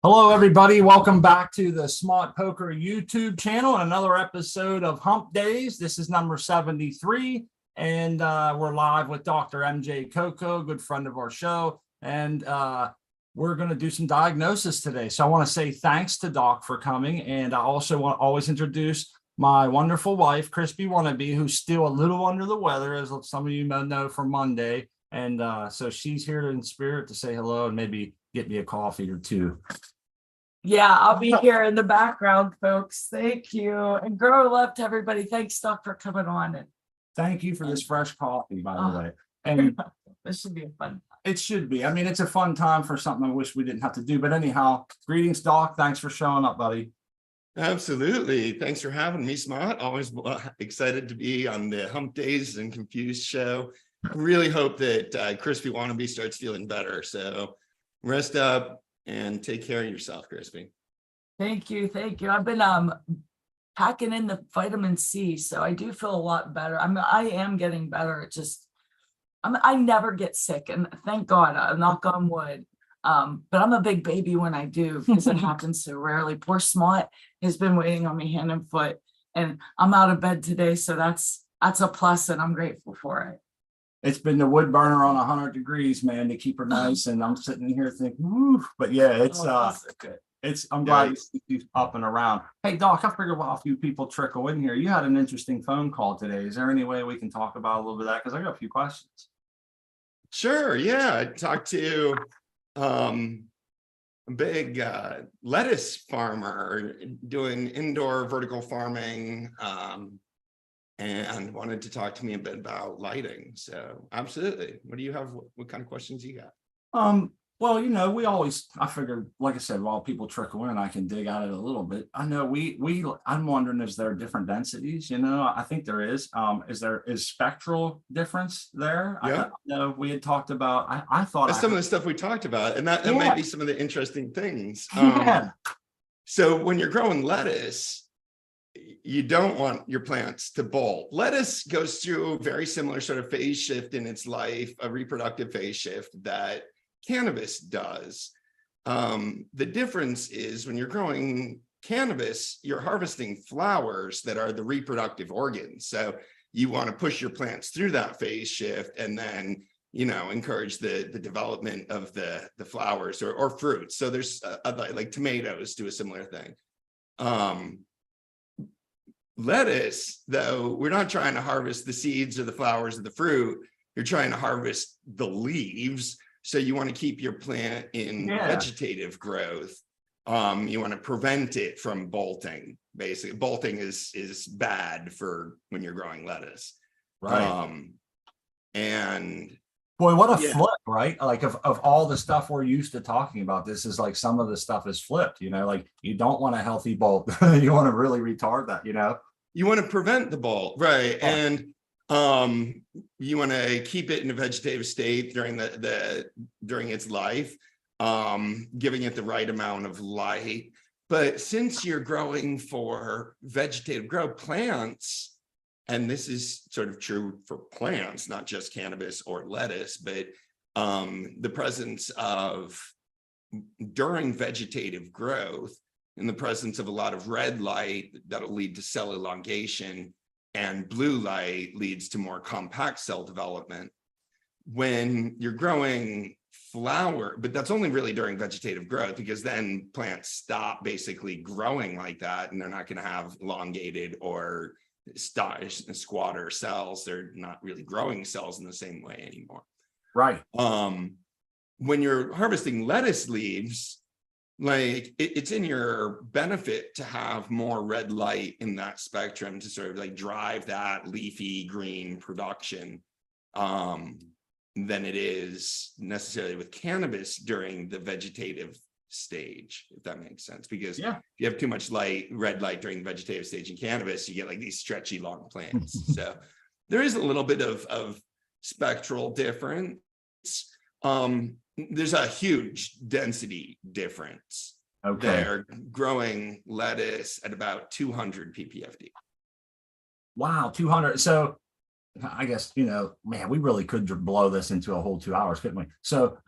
Hello, everybody. Welcome back to the Smart Poker YouTube channel and another episode of Humpdazed. This is number 73, and we're live with Dr.Mj Coco, good friend of our show, and we're going to do some diagnosis today. So I want to say thanks to Doc for coming, and I also want to always introduce my wonderful wife, Crispy Wannabe, who's still a little under the weather, as some of you may know from Monday, and so she's here in spirit to say hello and maybe get me a coffee or two. Yeah, I'll be here in the background, folks. Thank you. And grow love to everybody. Thanks, Doc, for coming on. And thank you for this fresh coffee, by the way. And this should be a fun time. It should be. I mean, it's a fun time for something I wish we didn't have to do. But anyhow, greetings, Doc. Thanks for showing up, buddy. Absolutely. Thanks for having me, Smart. Always excited to be on the Humpdazed and Confused show. I really hope that Crispy Wannabe starts feeling better. So rest up and take care of yourself, Crispy. Thank you. Thank you. I've been packing in the vitamin C, so I do feel a lot better. I am getting better. It just I never get sick, and thank God, I knock on wood. But I'm a big baby when I do, because it happens so rarely. Poor Smart has been waiting on me hand and foot, and I'm out of bed today, so that's a plus, and I'm grateful for it. It's been the wood burner on 100 degrees, man, to keep her nice. And I'm sitting here thinking, woo. But yeah, it's good. I'm glad she's up and around. Hey, Doc, I figured while a few people trickle in here, you had an interesting phone call today. Is there any way we can talk about a little bit of that? Because I got a few questions. Sure. Yeah. I talked to a big lettuce farmer doing indoor vertical farming. And wanted to talk to me a bit about lighting. So absolutely. What do you have? What kind of questions you got? Well, I figured, like I said, while people trickle in, I can dig at it a little bit. I know I'm wondering, is there different densities? I think there is. Is spectral difference there? Yeah. I know we had talked about, I thought that's some of the stuff we talked about, and that might be some of the interesting things. Yeah. So when you're growing lettuce, you don't want your plants to bolt. Lettuce goes through a very similar sort of phase shift in its life, a reproductive phase shift that cannabis does. The difference is when you're growing cannabis, you're harvesting flowers that are the reproductive organs. So you want to push your plants through that phase shift and then, encourage the development of the flowers or fruits. So there's like tomatoes do a similar thing. Lettuce, though, we're not trying to harvest the seeds or the flowers or the fruit. You're trying to harvest the leaves. So you want to keep your plant in vegetative growth. You want to prevent it from bolting. Basically, bolting is bad for when you're growing lettuce. Right. And boy, what a flip, right? Like of all the stuff we're used to talking about, this is like some of the stuff is flipped, like you don't want a healthy bolt. You want to really retard that, You want to prevent the bolt, right? Yeah. And you want to keep it in a vegetative state during during its life, giving it the right amount of light. But since you're growing for vegetative growth plants, and this is sort of true for plants, not just cannabis or lettuce, but the presence of, during vegetative growth, in the presence of a lot of red light, that'll lead to cell elongation, and blue light leads to more compact cell development. When you're growing flower, but that's only really during vegetative growth, because then plants stop basically growing like that, and they're not going to have elongated or squatter cells. They're not really growing cells in the same way anymore. Right. When you're harvesting lettuce leaves, like it's in your benefit to have more red light in that spectrum to sort of like drive that leafy green production than it is necessarily with cannabis during the vegetative stage, if that makes sense. Because if you have too much red light during the vegetative stage in cannabis, you get like these stretchy long plants. So there is a little bit of spectral difference. There's a huge density difference. Okay. They're growing lettuce at about 200 ppfd. Wow, 200. So I guess, man, we really could blow this into a whole 2 hours, couldn't we? So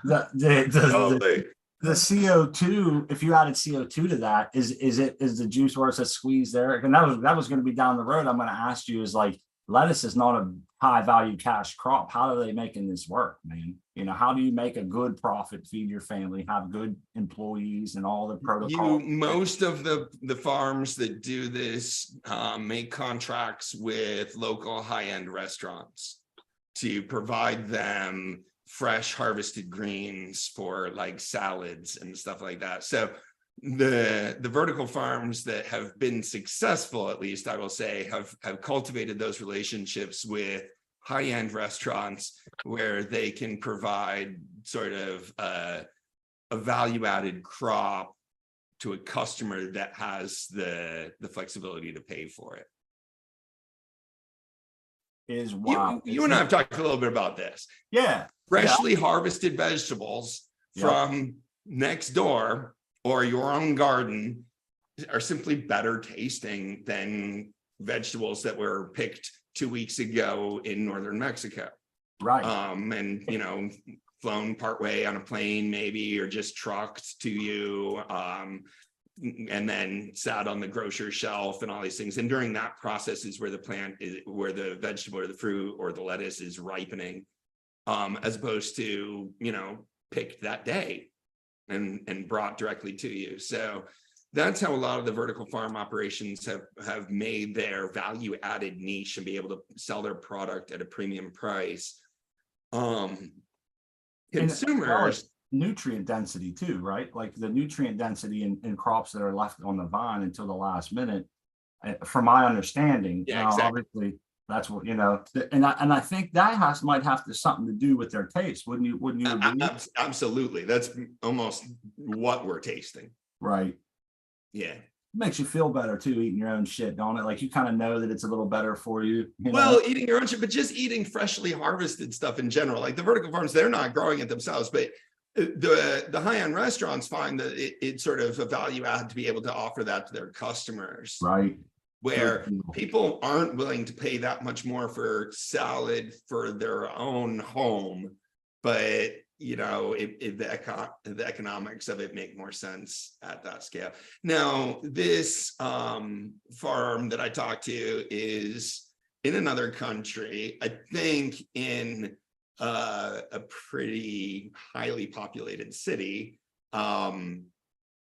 the CO2, if you added CO2 to that, is the juice where it says squeeze there? And that was going to be down the road. I'm going to ask you is like, lettuce is not a high value cash crop. How are they making this work, man? You know, how do you make a good profit, feed your family, have good employees and all the protocols? Most of the farms that do this make contracts with local high-end restaurants to provide them fresh harvested greens for like salads and stuff like that. So the vertical farms that have been successful, at least I will say, have cultivated those relationships with high-end restaurants where they can provide sort of a value-added crop to a customer that has the flexibility to pay for it. Is wow. You and I have talked a little bit about this. Yeah. Freshly harvested vegetables from next door or your own garden are simply better tasting than vegetables that were picked 2 weeks ago in northern Mexico. Right. And you know, flown partway on a plane maybe, or just trucked to you, and then sat on the grocery shelf and all these things. And during that process is where the plant is, where the vegetable or the fruit or the lettuce is ripening, as opposed to, you know, picked that day and brought directly to you. So that's how a lot of the vertical farm operations have made their value added niche and be able to sell their product at a premium price. Consumers, nutrient density too, right? Like the nutrient density in crops that are left on the vine until the last minute, from my understanding. Exactly. Obviously that's what, you know, and I think that might have something to do with their taste. Wouldn't you agree? Absolutely. That's almost what we're tasting. Right. Yeah. It makes you feel better too, eating your own shit, don't it? Like you kind of know that it's a little better for you. Well, eating your own shit, but just eating freshly harvested stuff in general. Like the vertical farms, they're not growing it themselves, but the high-end restaurants find that it's sort of a value add to be able to offer that to their customers. Right. Where people aren't willing to pay that much more for salad for their own home, but you know, the economics of it make more sense at that scale. Now, this farm that I talked to is in another country, I think in a pretty highly populated city.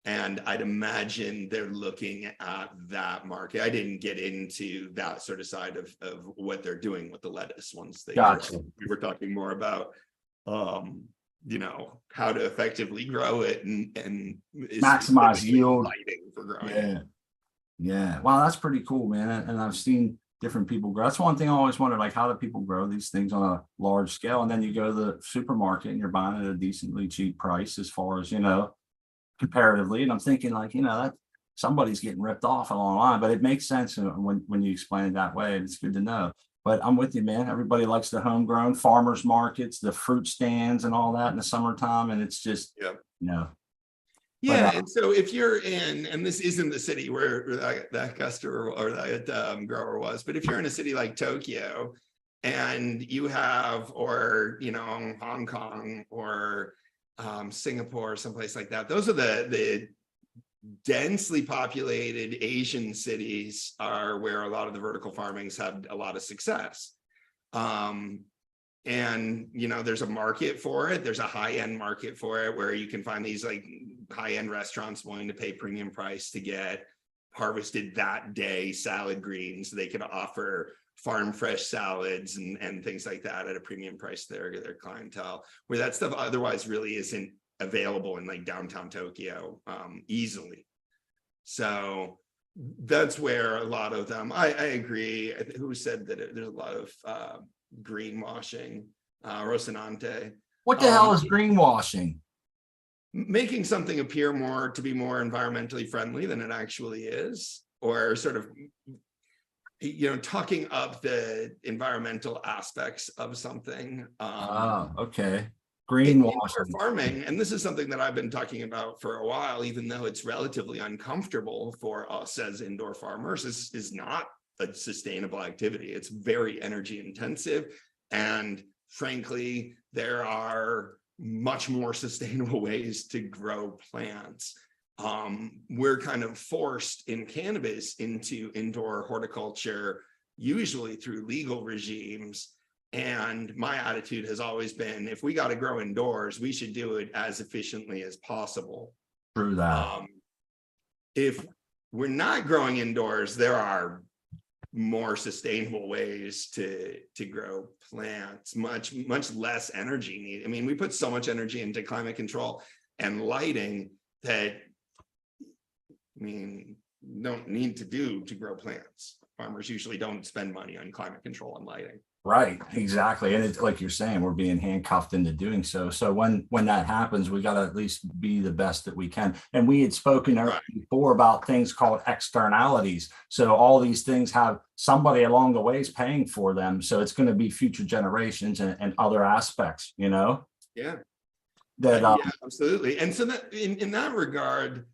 And I'd imagine they're looking at that market. I didn't get into that sort of side of what they're doing with the lettuce once they Gotcha. We were talking more about you know, how to effectively grow it and maximize yield for growing it. Yeah. Wow, that's pretty cool, man. And I've seen different people grow. That's one thing I always wondered, like how do people grow these things on a large scale? And then you go to the supermarket and you're buying at a decently cheap price as far as, you know, comparatively. And I'm thinking like, you know, that somebody's getting ripped off along the line, but it makes sense when you explain it that way. It's good to know. But I'm with you, man. Everybody likes the homegrown farmers markets, the fruit stands and all that in the summertime. And it's just, you know. Yeah, and so if you're in, and this isn't the city where that customer or that grower was, but if you're in a city like Tokyo and you have, or, you know, Hong Kong or Singapore or someplace like that, those are the densely populated Asian cities are where a lot of the vertical farming's had a lot of success. And, you know, there's a market for it. There's a high-end market for it where you can find these like high-end restaurants willing to pay premium price to get harvested that day salad greens. They can offer farm fresh salads and things like that at a premium price to their clientele, where that stuff otherwise really isn't available in like downtown Tokyo easily. So that's where a lot of them, I agree. Who said that there's a lot of greenwashing, Rocinante. What the hell is greenwashing? Making something appear to be more environmentally friendly than it actually is, or sort of, you know, talking up the environmental aspects of something. Okay. Greenwashing. Farming, and this is something that I've been talking about for a while, even though it's relatively uncomfortable for us as indoor farmers, is not a sustainable activity. It's very energy intensive. And frankly, there are much more sustainable ways to grow plants. We're kind of forced in cannabis into indoor horticulture, usually through legal regimes. And my attitude has always been, if we got to grow indoors, we should do it as efficiently as possible. True that. If we're not growing indoors, there are more sustainable ways to grow plants, much less energy needed. I mean, we put so much energy into climate control and lighting that, I mean, don't need to grow plants. Farmers usually don't spend money on climate control and lighting. Right, exactly. And it's like you're saying, we're being handcuffed into doing so. So when that happens, we got to at least be the best that we can. And we had spoken before about things called externalities. So all these things have somebody along the way is paying for them. So it's going to be future generations and other aspects, you know? Yeah. That yeah, absolutely. And so that in that regard,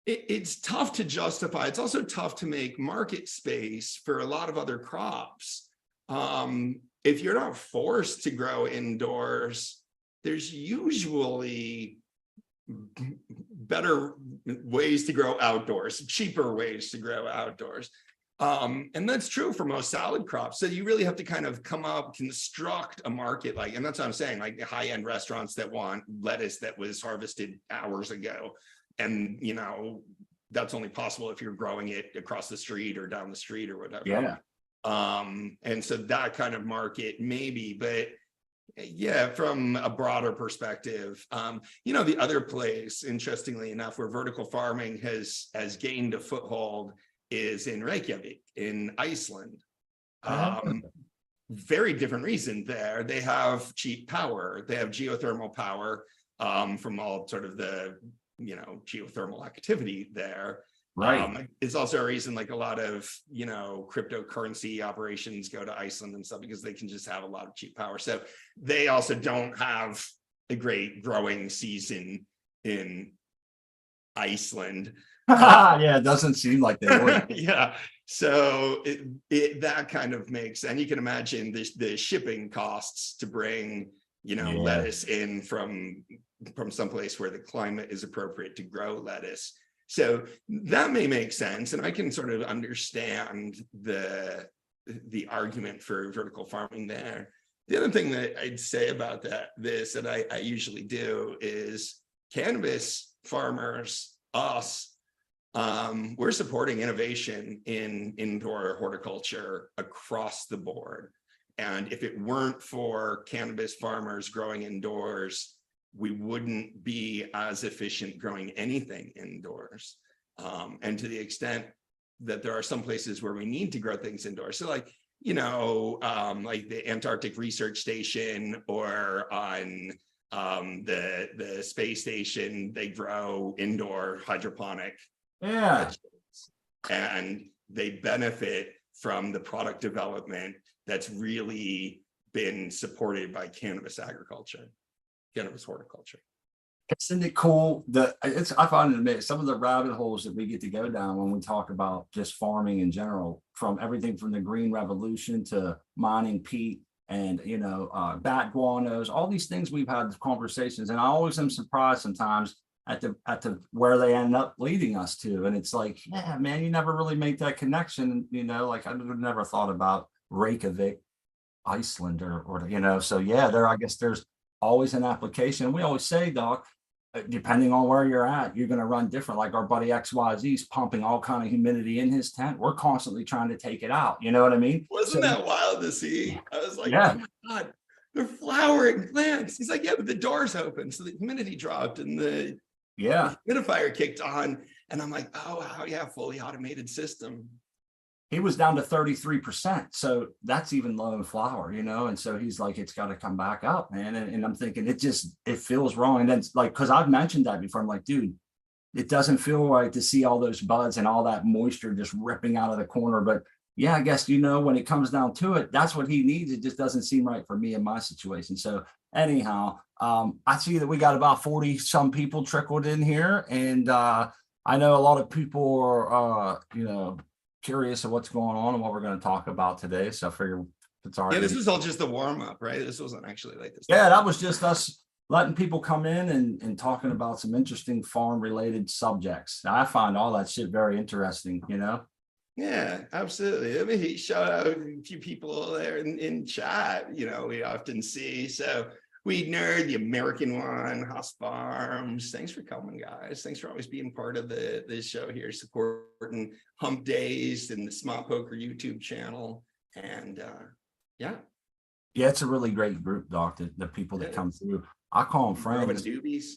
it's tough to justify. It's also tough to make market space for a lot of other crops. If you're not forced to grow indoors, there's usually better ways to grow outdoors, cheaper ways to grow outdoors. And that's true for most salad crops. So you really have to kind of construct a market and that's what I'm saying, like the high-end restaurants that want lettuce that was harvested hours ago. And, you know, that's only possible if you're growing it across the street or down the street or whatever. Yeah. And so that kind of market maybe, but yeah, from a broader perspective, you know, the other place, interestingly enough, where vertical farming has gained a foothold is in Reykjavik in Iceland. Very different reason there. They have cheap power. They have geothermal power from all sort of the, you know, geothermal activity there. Right. It's also a reason like a lot of, you know, cryptocurrency operations go to Iceland and stuff because they can just have a lot of cheap power. So they also don't have a great growing season in Iceland. Yeah, it doesn't seem like they would. Yeah. So that kind of makes, and you can imagine the shipping costs to bring, you know, lettuce in from someplace where the climate is appropriate to grow lettuce. So that may make sense, and I can sort of understand the argument for vertical farming there. The other thing that I'd say about this that I usually do is cannabis farmers, us, we're supporting innovation in indoor horticulture across the board. And if it weren't for cannabis farmers growing indoors, we wouldn't be as efficient growing anything indoors. And to the extent that there are some places where we need to grow things indoors. So like, you know, like the Antarctic Research Station or on the space station, they grow indoor hydroponic. Yeah. And they benefit from the product development that's really been supported by cannabis agriculture. Cannabis horticulture. Isn't it cool that I find it some of the rabbit holes that we get to go down when we talk about just farming in general, from everything from the green revolution to mining peat and, you know, bat guanos, all these things we've had conversations. And I always am surprised sometimes at the where they end up leading us to. And it's like, yeah, man, you never really make that connection. You know, like I never thought about Reykjavik, Iceland or you know, so yeah, I guess there's always an application. We always say, Doc, depending on where you're at, you're going to run different. Like our buddy XYZ is pumping all kind of humidity in his tent. We're constantly trying to take it out. You know what I mean? Wasn't that wild to see? I was like, oh my God, they're flowering plants. He's like, yeah, but the door's open. So the humidity dropped and the humidifier kicked on. And I'm like, oh, yeah, fully automated system. He was down to 33%. So that's even low in flower, you know? And so he's like, it's got to come back up, man. And I'm thinking, it feels wrong. And then it's like, cause I've mentioned that before. I'm like, dude, it doesn't feel right to see all those buds and all that moisture just ripping out of the corner. But yeah, I guess, you know, when it comes down to it, that's what he needs. It just doesn't seem right for me in my situation. So anyhow, I see that we got about 40 some people trickled in here. And I know a lot of people are, you know, curious of what's going on and what we're going to talk about today. So I figure it's all right. Yeah, this was all just the warm up, right? This wasn't actually like this. Yeah, that was just us letting people come in and talking about some interesting farm related subjects. I find all that shit very interesting, you know? Yeah, absolutely. Let me shout out a few people there in chat, we often see. So Weed Nerd, the American one, Haas Farms. Thanks for coming, guys. Thanks for always being part of this show here, supporting Humpdazed and the Smart Poker YouTube channel. And yeah. Yeah, it's a really great group, Doc, the people that come through. I call them friends. Doobies.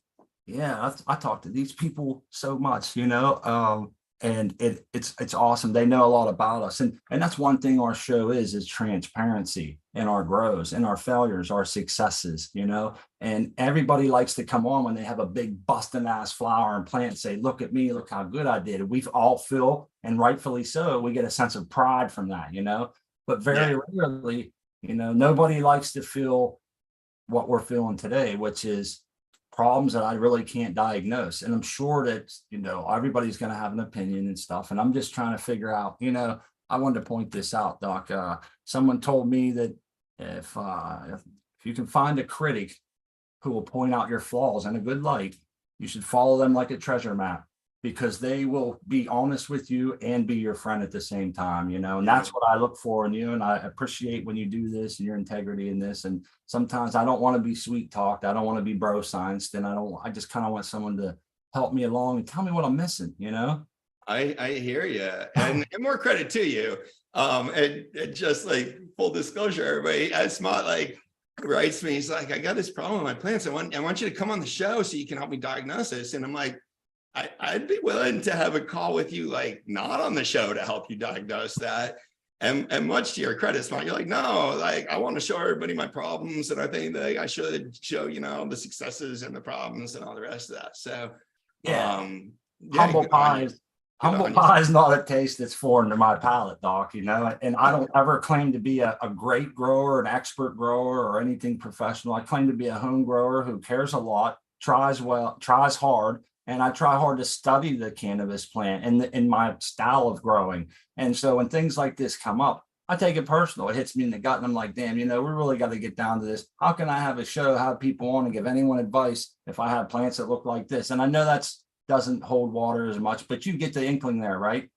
Yeah, I talk to these people so much, and it's awesome. They know a lot about us, and that's one thing our show is transparency in our grows, and our failures, our successes, and everybody likes to come on when they have a big busting ass flower and plant and say, look at me, look how good I did. And we all feel, and rightfully so, we get a sense of pride from that, but very rarely, nobody likes to feel what we're feeling today, which is problems that I really can't diagnose. And I'm sure that, everybody's going to have an opinion and stuff. And I'm just trying to figure out, I wanted to point this out, Doc. Someone told me that if you can find a critic who will point out your flaws in a good light, you should follow them like a treasure map, because they will be honest with you and be your friend at the same time, and that's what I look for in you. And I appreciate when you do this and your integrity in this. And sometimes I don't want to be sweet talked. I don't want to be bro scienced. And I just kind of want someone to help me along and tell me what I'm missing, I hear you, and more credit to you. And just like full disclosure, everybody at Smart writes me, he's like, I got this problem with my plants. I want you to come on the show so you can help me diagnose this. And I'm like, I'd be willing to have a call with you, not on the show, to help you diagnose that. And much to your credit, Smart, you're like, no, I want to show everybody my problems, and I think that I should show, the successes and the problems and all the rest of that. So, humble pie is not a taste that's foreign to my palate, Doc, and I don't ever claim to be a great grower, an expert grower, or anything professional. I claim to be a home grower who cares a lot, tries hard, and I try hard to study the cannabis plant and in my style of growing. And so when things like this come up, I take it personal. It hits me in the gut, and I'm like, damn, we really got to get down to this. How can I have a show, have people on and give anyone advice if I have plants that look like this? And I know that's doesn't hold water as much, but you get the inkling there, right?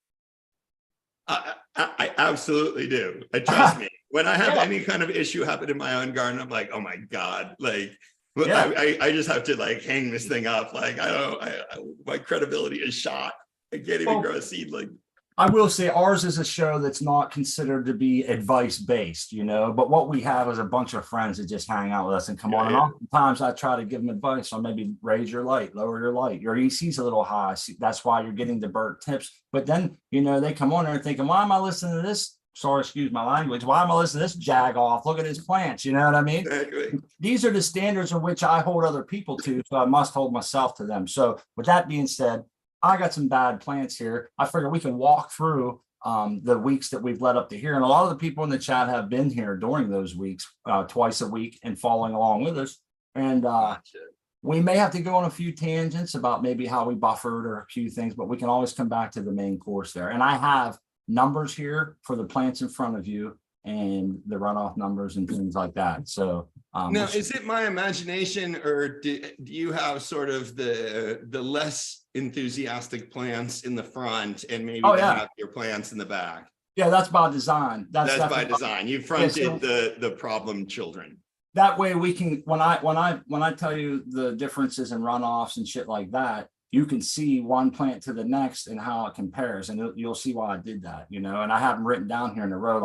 I absolutely do. Trust me. When I have any kind of issue happen in my own garden, I'm like, oh my God, I just have to hang this thing up. My credibility is shot. I can't even grow a seedling. I will say ours is a show that's not considered to be advice based, but what we have is a bunch of friends that just hang out with us and come on. And oftentimes I try to give them advice on maybe raise your light, lower your light. Your EC's a little high. That's why you're getting the burnt tips. But then, they come on there and thinking, why am I listening to this? Sorry, excuse my language. Why am I listening to this jag off? Look at his plants. You know what I mean? Exactly. These are the standards in which I hold other people to, so I must hold myself to them. So with that being said, I got some bad plants here. I figure we can walk through the weeks that we've led up to here. And a lot of the people in the chat have been here during those weeks, twice a week, and following along with us. And we may have to go on a few tangents about maybe how we buffered or a few things, but we can always come back to the main course there. And I have numbers here for the plants in front of you and the runoff numbers and things like that. So now, is it my imagination, or do you have sort of the less enthusiastic plants in the front and maybe the happier plants in the back? Yeah, that's by design. That's by design. You fronted the problem children. That way we can, when I tell you the differences in runoffs and shit like that, you can see one plant to the next and how it compares, and you'll see why I did that, and I have them written down here in a row,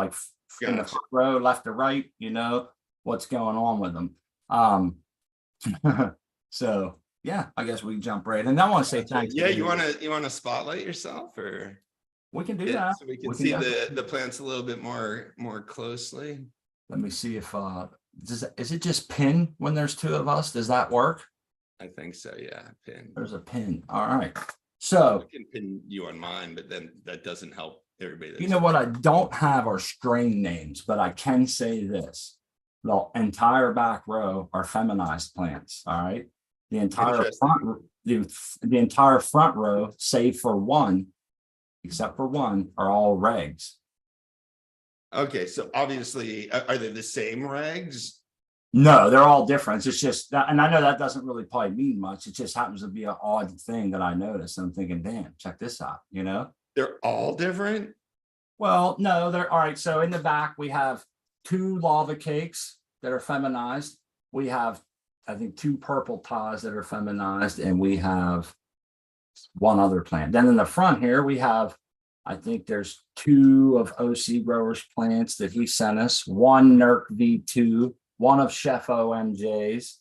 in the front row, left to right, what's going on with them. So yeah, I guess we jump right. And I want to say thanks. Yeah, you want to spotlight yourself, or we can do that, so we can see the plants a little bit more closely. Let me see if is it just pin when there's two of us? Does that work? I think so. Yeah, pin. There's a pin. All right. So I can pin you on mine, but then that doesn't help everybody. You know what I don't have are strain names, but I can say this: the entire back row are feminized plants. All right. The entire front row, save for one, except for one, are all regs. Okay, so obviously, are they the same regs? No, they're all different. It's just that, and I know that doesn't really probably mean much. It just happens to be an odd thing that I noticed. I'm thinking, damn, check this out, you know? They're all different? Well, no, they're all right. So in the back, we have 2 lava cakes that are feminized. We have, I think, 2 purple ties that are feminized, and we have 1 other plant. Then in the front here, we have, I think there's 2 of OC Growers plants that he sent us, 1 NERC V2, 1 of Chef OMJ's.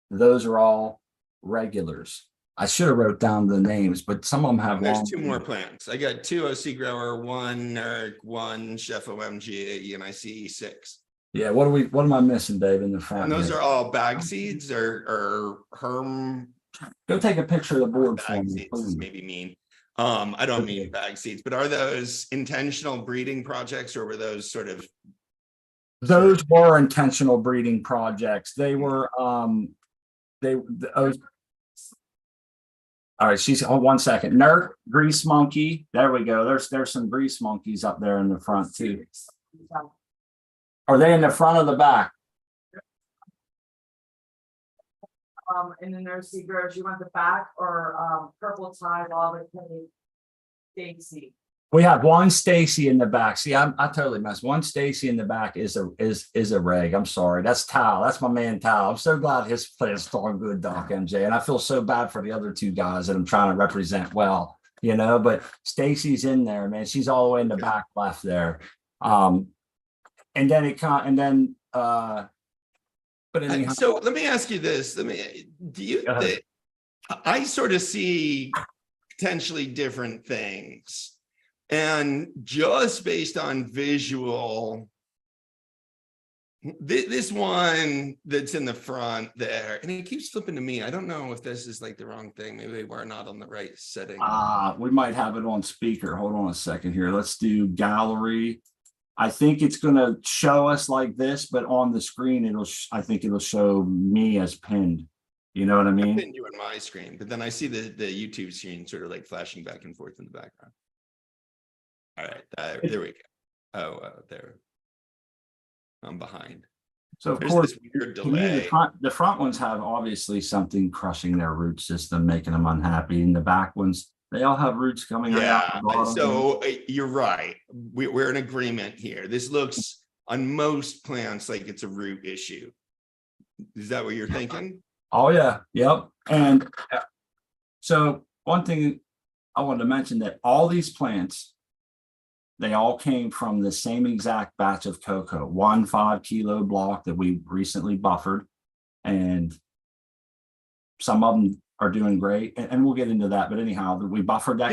Those are all regulars. I should have wrote down the names, but some of them have There's long 2 more plants. I got 2 OC Grower, 1 NERC, 1 Chef OMG, and I see 6. Yeah, what am I missing, Dave, in the front? And those here? are all bag seeds or herm Go take a picture of the board for bag me, seeds, please. maybe mean. I don't mean bag seeds, but are those intentional breeding projects, or were those sort of? Those were intentional breeding projects. They were, all right, she's, hold 1 second. NERC, grease monkey. There we go. There's some grease monkeys up there in the front too. Are they in the front or the back? And then there's Growers, you want the back or purple tie lava cake Stacy? We have 1 Stacy in the back. See, I totally messed. 1 Stacy in the back is a reg. I'm sorry. That's Tal. That's my man Tal. I'm so glad his plant's doing good, Doc MJ. And I feel so bad for the other 2 guys that I'm trying to represent well, you know, but Stacy's in there, man. She's all the way in the back left there. And then but anyhow. So let me ask you this. I sort of see potentially different things. And just based on visual, this one that's in the front there, and it keeps flipping to me. I don't know if this is like the wrong thing. Maybe we're not on the right setting. We might have it on speaker. Hold on a second here. Let's do gallery. I think it's going to show us like this, but on the screen, I think it'll show me as pinned. You know what I mean? I pinned you on my screen, but then I see the YouTube screen sort of like flashing back and forth in the background. All right, there we go. Oh, there. I'm behind. So of There's course, this weird to me, delay. the front ones have obviously something crushing their root system, making them unhappy. And the back ones, they all have roots coming Yeah, out. the bottom. so you're right. We're in agreement here. This looks on most plants like it's a root issue. Is that what you're thinking? Oh yeah, yep. And so one thing I wanted to mention, that all these plants, they all came from the same exact batch of cocoa, 1 5-kilo block that we recently buffered, and some of them are doing great, and we'll get into that. But anyhow, we buffered that.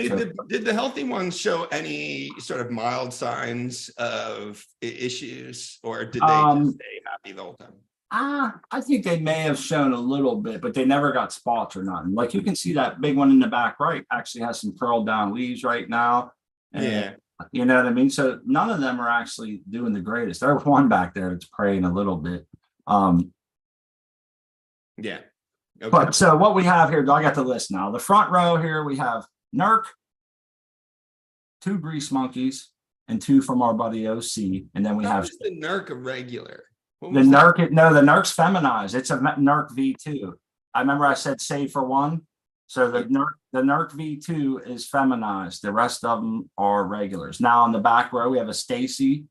Did the healthy ones show any sort of mild signs of issues, or did they just stay happy the whole time? I think they may have shown a little bit, but they never got spots or nothing. Like you can see that big one in the back right actually has some curled down leaves right now. And, yeah. You know what I mean? So none of them are actually doing the greatest. There's one back there that's praying a little bit. Yeah. Okay. But so what we have here, I got the list now. The front row here, we have NERC, 2 grease monkeys, and 2 from our buddy OC. And then we have the NERC irregular. the NERC. No, the NERC's feminized. It's a NERC V2. I remember I said save for 1. So the NERC V2 is feminized. The rest of them are regulars. Now on the back row, we have a Stacy,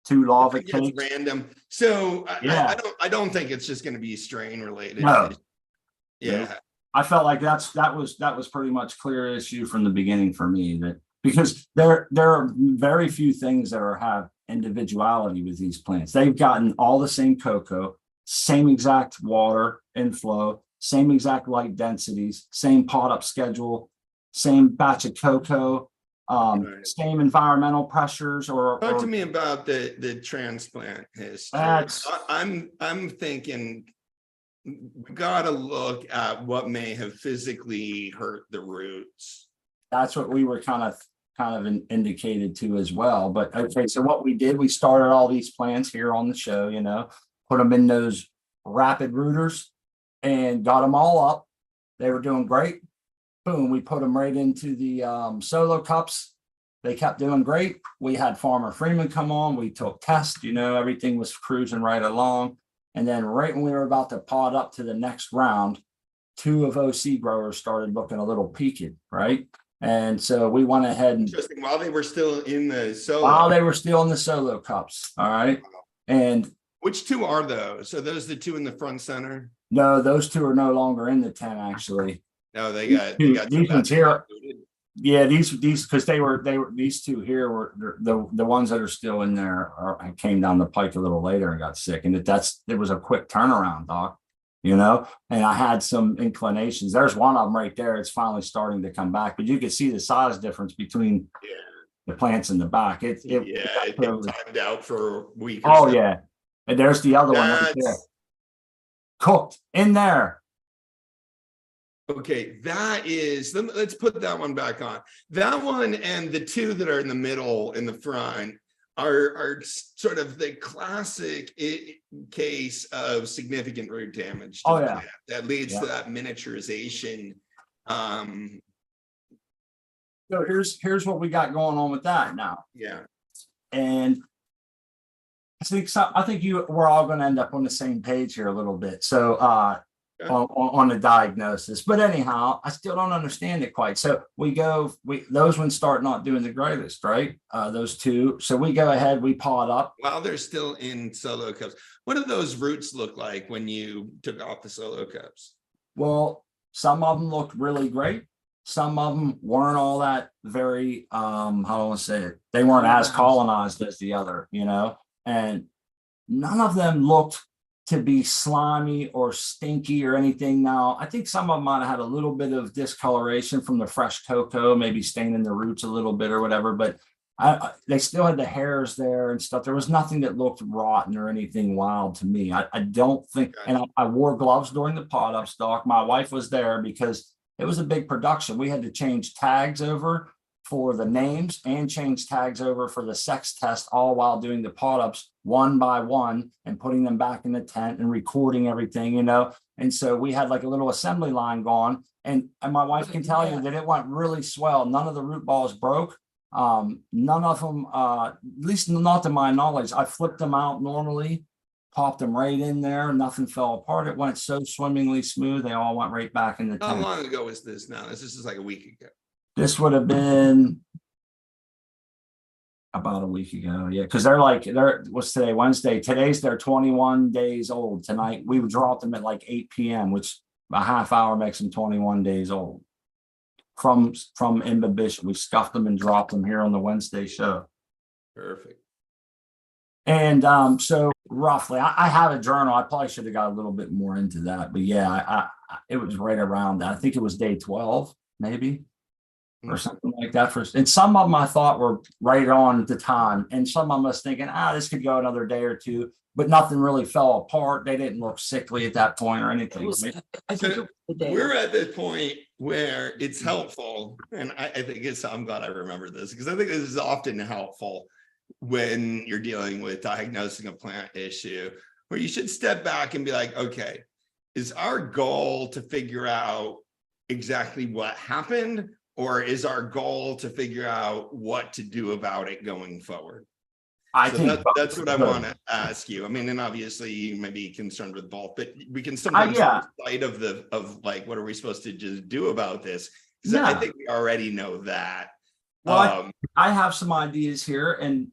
2 lava cakes. It's random. So Yeah. I don't think it's just going to be strain related. No. Yeah. I felt like that was pretty much clear issue from the beginning for me, that because there are very few things that have individuality with these plants. They've gotten all the same cocoa, same exact water inflow, same exact light densities, same pot up schedule, same batch of cocoa, Right. same environmental pressures. Talk to me about the transplant history. I'm thinking we got to look at what may have physically hurt the roots. That's what we were kind of indicated to as well. But okay, so what we did, we started all these plants here on the show, you know, put them in those rapid rooters and got them all up. They were doing great. Boom, we put them right into the solo cups. They kept doing great. We had Farmer Freeman come on. We took tests, you know, everything was cruising right along. And then right when we were about to pod up to the next round, 2 of OC growers started looking a little peaked, right? And so we went ahead and Interesting. While they were still in the solo. while they were still in the solo cups, all right. And Which 2 are those? Are those the 2 in the front center? no, those 2 are no longer in the 10 actually. No, they These got these ones here. included. Yeah, these because they were these 2 here were the ones that are still in there came down the pike a little later and got sick, and it was a quick turnaround, Doc. You know, and I had some inclinations. There's one of them right there. It's finally starting to come back, but you can see the size difference between the plants in the back. It timed out for a week. Oh yeah, and there's the other one right there, cooked in there. Okay, let's put that one back on. That one and the 2 that are in the middle in the front are sort of the classic case of significant root damage to the plant that leads to that miniaturization. So here's what we got going on with that now. Yeah. And I think we're all going to end up on the same page here a little bit. So on the diagnosis, but anyhow, I still don't understand it quite. So those ones start not doing the greatest, right? Those 2. So we go ahead, we pod up while they're still in solo cups. What do those roots look like when you took off the solo cups? Well, some of them looked really great. Some of them weren't all that very, how do I want to say it? They weren't as colonized as the other, you know, and none of them looked to be slimy or stinky or anything. Now, I think some of them might have had a little bit of discoloration from the fresh cocoa, maybe staining the roots a little bit or whatever, but they still had the hairs there and stuff. There was nothing that looked rotten or anything wild to me. I don't think, and I wore gloves during the pod up, Doc. My wife was there because it was a big production. We had to change tags over for the names and change tags over for the sex test, all while doing the pod ups one by one and putting them back in the tent and recording everything, you know. And so we had like a little assembly line going, and my wife can tell you that it went really swell. None of the root balls broke. None of them, at least not to my knowledge. I flipped them out normally, popped them right in there. Nothing fell apart. It went so swimmingly smooth. They all went right back in the tent. How long ago was this now? This is like a week ago. This would have been about a week ago. Yeah, because what's today? Wednesday. Today's they're 21 days old. Tonight we dropped them at like 8 p.m., which a half hour makes them 21 days old. From imbibition. We scuffed them and dropped them here on the Wednesday show. Perfect. And so roughly, I have a journal. I probably should have got a little bit more into that, but yeah, it was right around that. I think it was day 12, maybe. Or something like that. And some of them I thought were right on at the time, and some of them I was thinking, this could go another day or 2, but nothing really fell apart. They didn't look sickly at that point or anything. We're at the point where it's helpful, and I think I'm glad I remember this because I think this is often helpful when you're dealing with diagnosing a plant issue, where you should step back and be like, okay, is our goal to figure out exactly what happened? Or is our goal to figure out what to do about it going forward? I think that's what I want to ask you. I mean, and obviously you may be concerned with both, but we can sometimes lose sight of like, what are we supposed to just do about this? Because I think we already know that. Well, I have some ideas here, and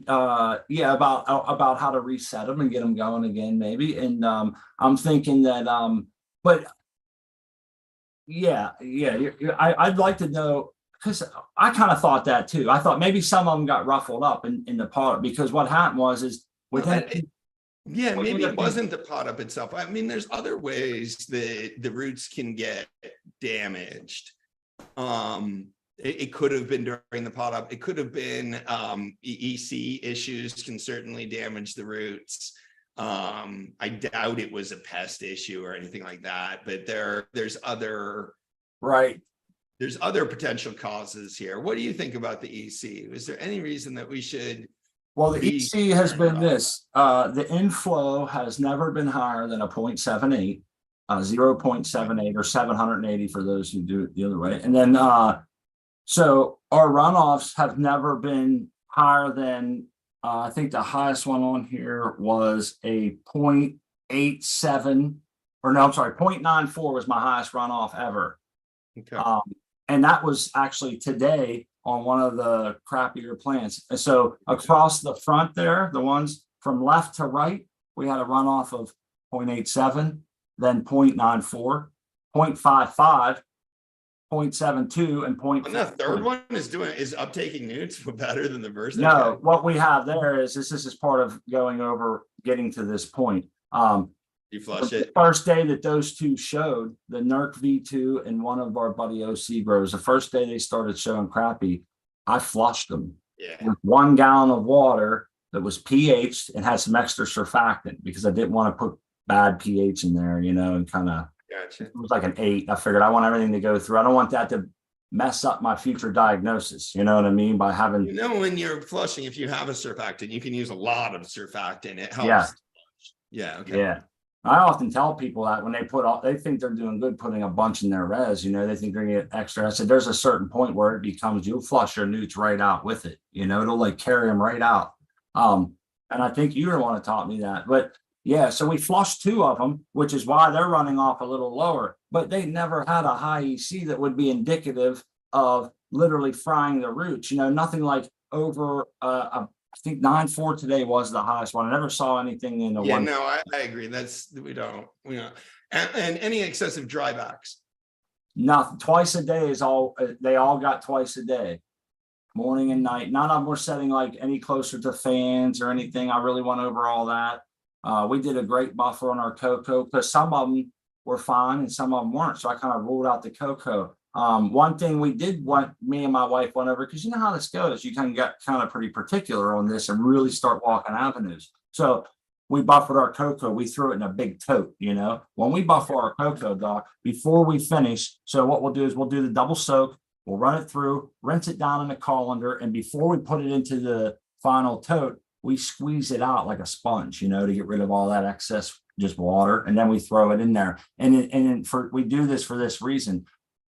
about how to reset them and get them going again, maybe. And I'm thinking that, but. I'd like to know, because I kind of thought that too. I thought maybe some of them got ruffled up in the pot, because what happened is within maybe it wasn't the pot up itself. I mean, there's other ways that the roots can get damaged. It could have been during the pot up. It could have been EC issues can certainly damage the roots. I doubt it was a pest issue or anything like that, but there's other potential causes here. What do you think about the EC? Is there any reason that we should? Well, the EC has been this. The inflow has never been higher than a 0.78, 0.78 or 780 for those who do it the other way. And then so our runoffs have never been higher than I think the highest one on here was a 0.87, or no, I'm sorry, 0.94 was my highest runoff ever. Okay. And that was actually today on one of the crappier plants. And so across the front there, the ones from left to right, we had a runoff of 0.87, then 0.94, 0.55, 0.72, and And the third one is uptaking newts better than the first. No, Okay. what we have there is this is part of going over getting to this point. You flush it. The first day that those two showed, the NERC V2 and one of our buddy OC grows, the first day they started showing crappie, I flushed them Yeah. with 1 gallon of water that was pH and had some extra surfactant because I didn't want to put bad pH in there, you know, and kind of, Gotcha. it was like an 8. I figured I want everything to go through. I don't want that to mess up my future diagnosis. You know what I mean? By having, You know, when you're flushing, if you have a surfactant, you can use a lot of surfactant. It helps. Yeah. Yeah. Okay. yeah. I often tell people that when they they think they're doing good putting a bunch in their res, you know, they think they're gonna get extra. I said, there's a certain point where it becomes, you'll flush your newts right out with it. You know, it'll like carry them right out. And I think you're the one that taught me that. But yeah, so we flushed 2 of them, which is why they're running off a little lower, but they never had a high EC that would be indicative of literally frying the roots, you know, nothing like over I think 9.4 today was the highest one. I never saw anything in the Yeah, one. no, I agree. We don't. And any excessive drybacks. Nothing. Twice a day is all. They all got twice a day, morning and night. None of them were setting like any closer to fans or anything. I really went over all that. We did a great buffer on our cocoa because some of them were fine and some of them weren't. So I kind of ruled out the cocoa. One thing we did want, me and my wife went over, because you know how this goes. You kind of get kind of pretty particular on this and really start walking avenues. So we buffered our cocoa. We threw it in a big tote, you know, when we buffer our cocoa, Doc, before we finish. So what we'll do is we'll do the double soak. We'll run it through, rinse it down in a colander. And before we put it into the final tote, we squeeze it out like a sponge, you know, to get rid of all that excess just water. And then we throw it in there. And we do this for this reason.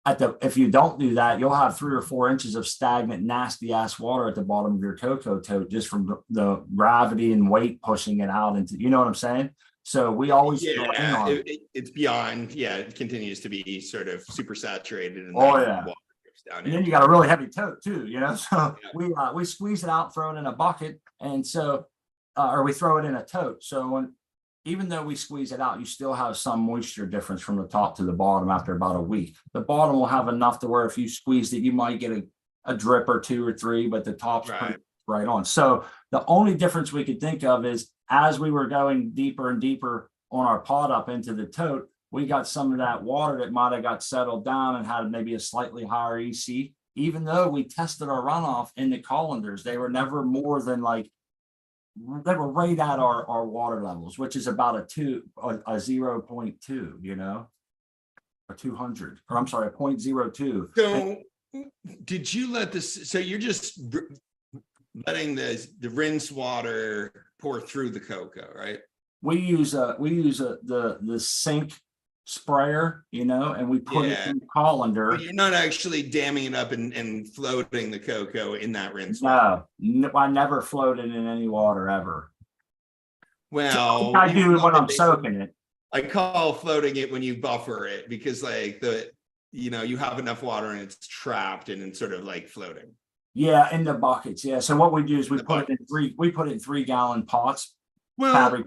If you don't do that, you'll have 3 or 4 inches of stagnant, nasty ass water at the bottom of your cocoa tote just from the gravity and weight pushing it out into, you know what I'm saying? So we always it's beyond, it continues to be sort of super saturated. And and then you got a really heavy tote too, you know. So we squeeze it out, throw it in a bucket, and so or we throw it in a tote. So even though we squeeze it out, you still have some moisture difference from the top to the bottom after about a week. The bottom will have enough to where if you squeezed it, you might get a drip or 2 or 3, but the top's right on. So the only difference we could think of is as we were going deeper and deeper on our pot up into the tote, we got some of that water that might have got settled down and had maybe a slightly higher EC. Even though we tested our runoff in the colanders, they were never more than like, they were right at our water levels, which is about a 0.2, you know, or 200, or I'm sorry, a 0.02. So did you let this, so you're just letting the rinse water pour through the cocoa, right? We use the sink sprayer, you know, and we put it in the colander. But you're not actually damming it up and floating the cocoa in that rinse. No, I never floated in any water ever. Well, I do when I'm soaking it. I call floating it when you buffer it, because like you have enough water and it's trapped and it's sort of like floating. Yeah, in the buckets. Yeah. So what we do is we put it in 3 gallon pots. Well,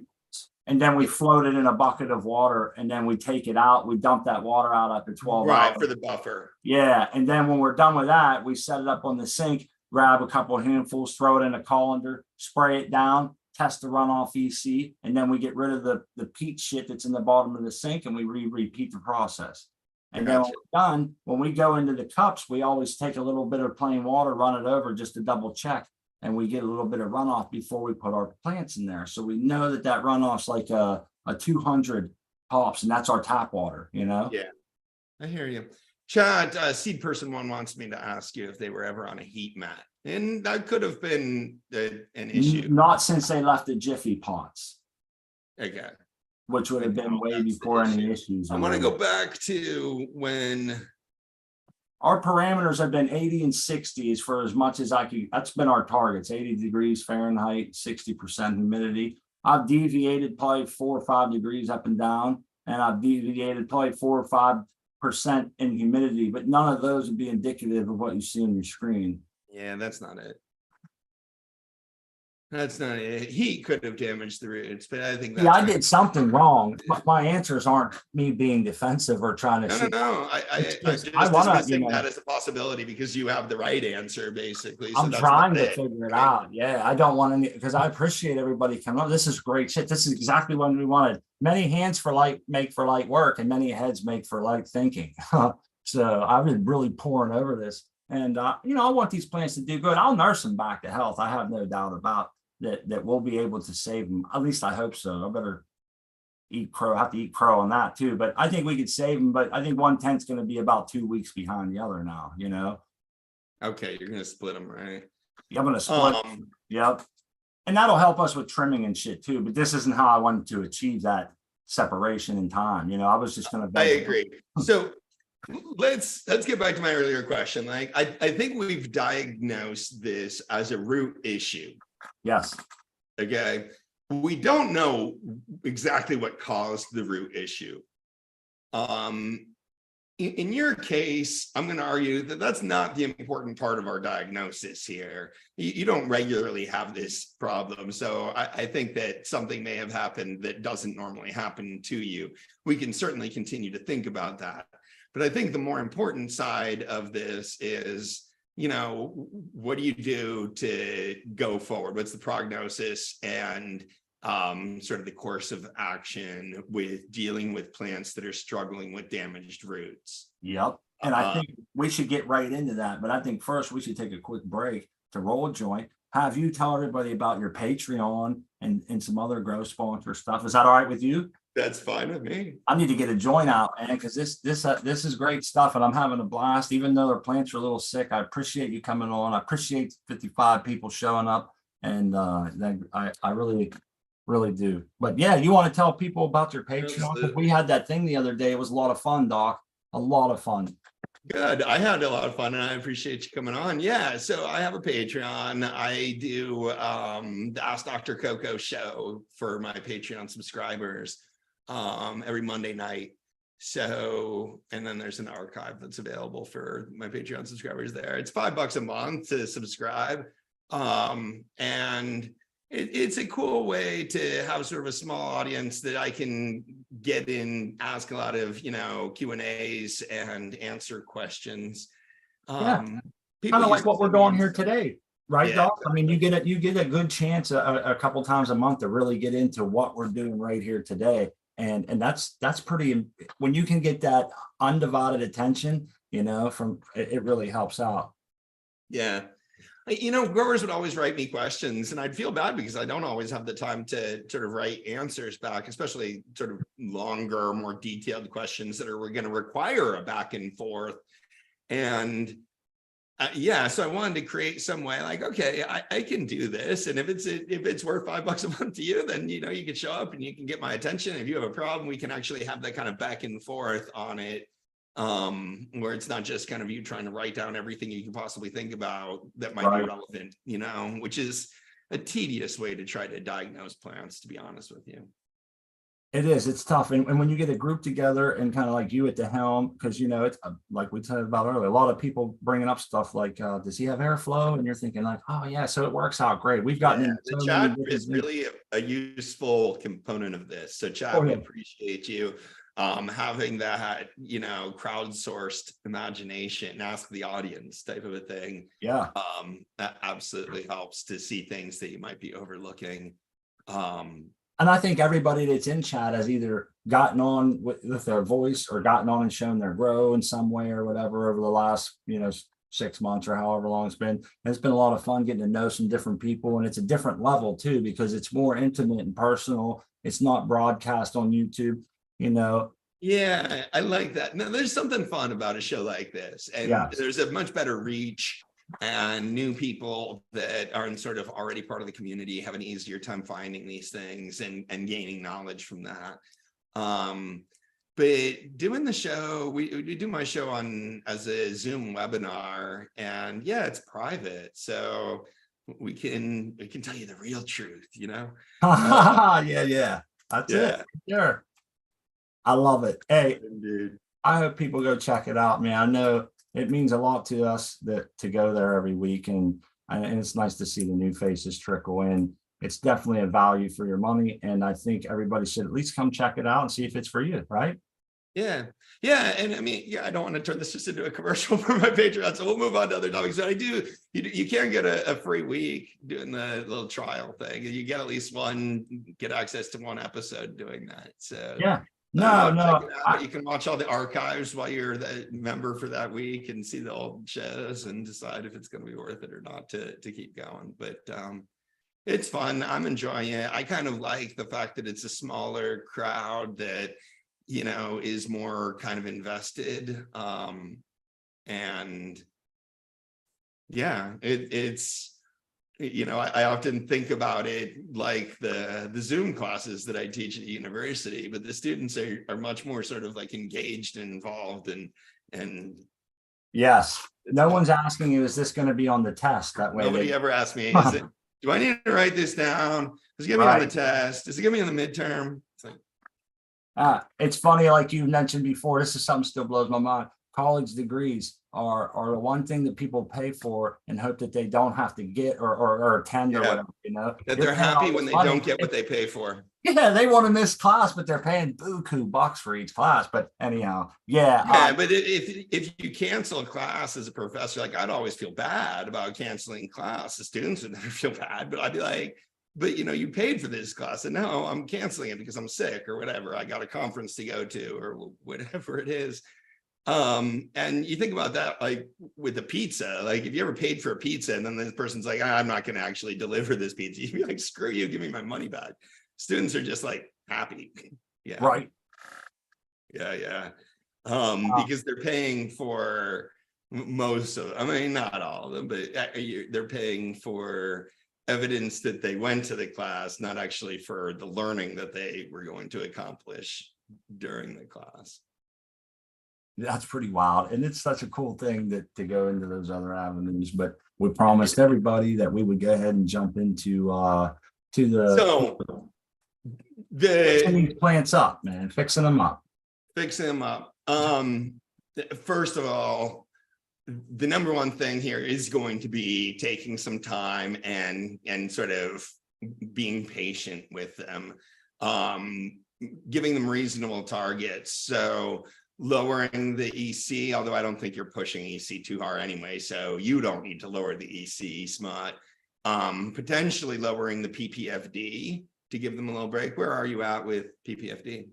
and then we float it in a bucket of water, and then we take it out. We dump that water out after 12 hours. For the buffer. Yeah. And then when we're done with that, we set it up on the sink, grab a couple of handfuls, throw it in a colander, spray it down, test the runoff EC, and then we get rid of the peat shit that's in the bottom of the sink, and we repeat the process. And then when we're done, when we go into the cups, we always take a little bit of plain water, run it over just to double check. And we get a little bit of runoff before we put our plants in there. So we know that runoff's like a 200 pops, and that's our tap water, you know? Yeah, I hear you. Chad, Seed Person 1 wants me to ask you if they were ever on a heat mat. And that could have been an issue. Not since they left the Jiffy pots. Okay. Which would have been way before any issues. I want to go back to when Our parameters have been 80 and 60s for as much as I could. That's been our targets, 80 degrees Fahrenheit, 60% humidity. I've deviated probably 4 or 5 degrees up and down, and I've deviated probably 4 or 5% in humidity, but none of those would be indicative of what you see on your screen. Yeah, that's not it. That's not it. Heat could have damaged the roots, but I think that's Yeah, I did something wrong. My answers aren't me being defensive or trying to no, shoot. I'm just I wanna, dismissing that as a possibility because you have the right answer, basically. So I'm that's trying not to it, figure it right? out. Yeah, I don't want any, because I appreciate everybody coming on. This is great shit. This is exactly what we wanted. Many hands for light make for light work, and many heads make for light thinking. So I've been really pouring over this, and you know, I want these plants to do good. I'll nurse them back to health. I have no doubt about that we'll be able to save them. At least I hope so. I better eat crow, have to eat crow on that too. But I think we could save them. But I think 1/10 is going to be about 2 weeks behind the other now, you know. Okay, you're gonna split them, right? I'm going to split. Yep. And that'll help us with trimming and shit too. But this isn't how I wanted to achieve that separation in time. You know, I was just going to. I agree. So let's get back to my earlier question. Like, I think we've diagnosed this as a root issue. Yes. Okay. We don't know exactly what caused the root issue. In your case, I'm going to argue that that's not the important part of our diagnosis here. You don't regularly have this problem. So I think that something may have happened that doesn't normally happen to you. We can certainly continue to think about that. But I think the more important side of this is, you know, what do you do to go forward? What's the prognosis and sort of the course of action with dealing with plants that are struggling with damaged roots? Yep. And I think we should get right into that. But I think first we should take a quick break to roll a joint. Have you tell everybody about your Patreon and some other growth sponsor stuff. Is that all right with you? That's fine with me. I need to get a joint out, man, because this is great stuff, and I'm having a blast. Even though their plants are a little sick, I appreciate you coming on. I appreciate 55 people showing up, and I really do. But yeah, you want to tell people about your Patreon? Because we had that thing the other day. It was a lot of fun, Doc. A lot of fun. Good. I had a lot of fun and I appreciate you coming on. Yeah. So I have a Patreon. I do the Ask Dr. Coco show for my Patreon subscribers every Monday night. So, and then there's an archive that's available for my Patreon subscribers there. It's $5 a month to subscribe. And it's a cool way to have sort of a small audience that I can get in, ask a lot of, you know, Q&As and answer questions. Kind of like what we're doing here today, right, Doc? I mean, you get a good chance a couple times a month to really get into what we're doing right here today. And that's pretty, when you can get that undivided attention, you know, from it really helps out. Yeah. You know, growers would always write me questions and I'd feel bad because I don't always have the time to sort of write answers back, especially sort of longer, more detailed questions that are going to require a back and forth. And yeah, so I wanted to create some way like, okay, I can do this. And if it's worth $5 a month to you, then, you know, you can show up and you can get my attention. If you have a problem, we can actually have that kind of back and forth on it. Where it's not just kind of you trying to write down everything you can possibly think about that might be relevant, you know, which is a tedious way to try to diagnose plants, to be honest with you. It is, it's tough. And when you get a group together and kind of like you at the helm, because, you know, it's like we talked about earlier, a lot of people bringing up stuff like, does he have airflow? And you're thinking like, oh yeah, so it works out great. We've gotten the chat is really a useful component of this. So chat, we appreciate you. Having that, you know, crowdsourced imagination, ask the audience type of a thing. Yeah. That absolutely helps to see things that you might be overlooking. And I think everybody that's in chat has either gotten on with their voice or gotten on and shown their grow in some way or whatever over the last, you know, 6 months or however long it's been. And it's been a lot of fun getting to know some different people, and it's a different level too, because it's more intimate and personal. It's not broadcast on YouTube. You know, yeah, I like that. No, there's something fun about a show like this, and there's a much better reach, and new people that aren't sort of already part of the community have an easier time finding these things and gaining knowledge from that. but doing the show, we do my show as a Zoom webinar, and yeah, it's private. So we can tell you the real truth, you know? Yeah. That's it. Sure. I love it. Hey, Indeed. I hope people go check it out, man. I know it means a lot to us to go there every week, and it's nice to see the new faces trickle in. It's definitely a value for your money, and I think everybody should at least come check it out and see if it's for you, right? Yeah. And I mean, I don't want to turn this just into a commercial for my Patreon, so we'll move on to other topics. But you can get a free week doing the little trial thing. You get at least get access to one episode doing that. So yeah. You can watch all the archives while you're the member for that week and see the old shows and decide if it's going to be worth it or not to keep going. But it's fun. I'm enjoying it. I kind of like the fact that it's a smaller crowd that, is more kind of invested. And yeah, it's, I often think about it like the Zoom classes that I teach at the university, but the students are much more sort of like engaged and involved and yes. No one's asking you, is this going to be on the test? That way nobody ever asked me, do I need to write this down? Is it going to be on the test? Is it going to be on the midterm? It's like, it's funny, like you mentioned before, this is something still blows my mind. College degrees are the one thing that people pay for and hope that they don't have to get or attend or whatever, that they're happy when they don't get what they pay for. Yeah, they want to miss class, but they're paying buku bucks for each class. But anyhow, but if you cancel a class as a professor, like I'd always feel bad about canceling class. The students would never feel bad, but I'd be like, but you paid for this class, and no, I'm canceling it because I'm sick or whatever. I got a conference to go to or whatever it is. And you think about that, like with the pizza, like if you ever paid for a pizza and then this person's like, I'm not going to actually deliver this pizza, you'd be like, screw you, give me my money back. Students are just like happy. Yeah. Right. Yeah. Because they're paying for most of, I mean, not all of them, but they're paying for evidence that they went to the class, not actually for the learning that they were going to accomplish during the class. That's pretty wild. And it's such a cool thing to go into those other avenues, but we promised everybody that we would go ahead and jump into the fixing these plants up, man, fixing them up. First of all, the number one thing here is going to be taking some time and sort of being patient with them, giving them reasonable targets. So lowering the EC, although I don't think you're pushing EC too hard anyway, so you don't need to lower the EC, smart. Potentially lowering the PPFD to give them a little break. Where are you at with PPFD?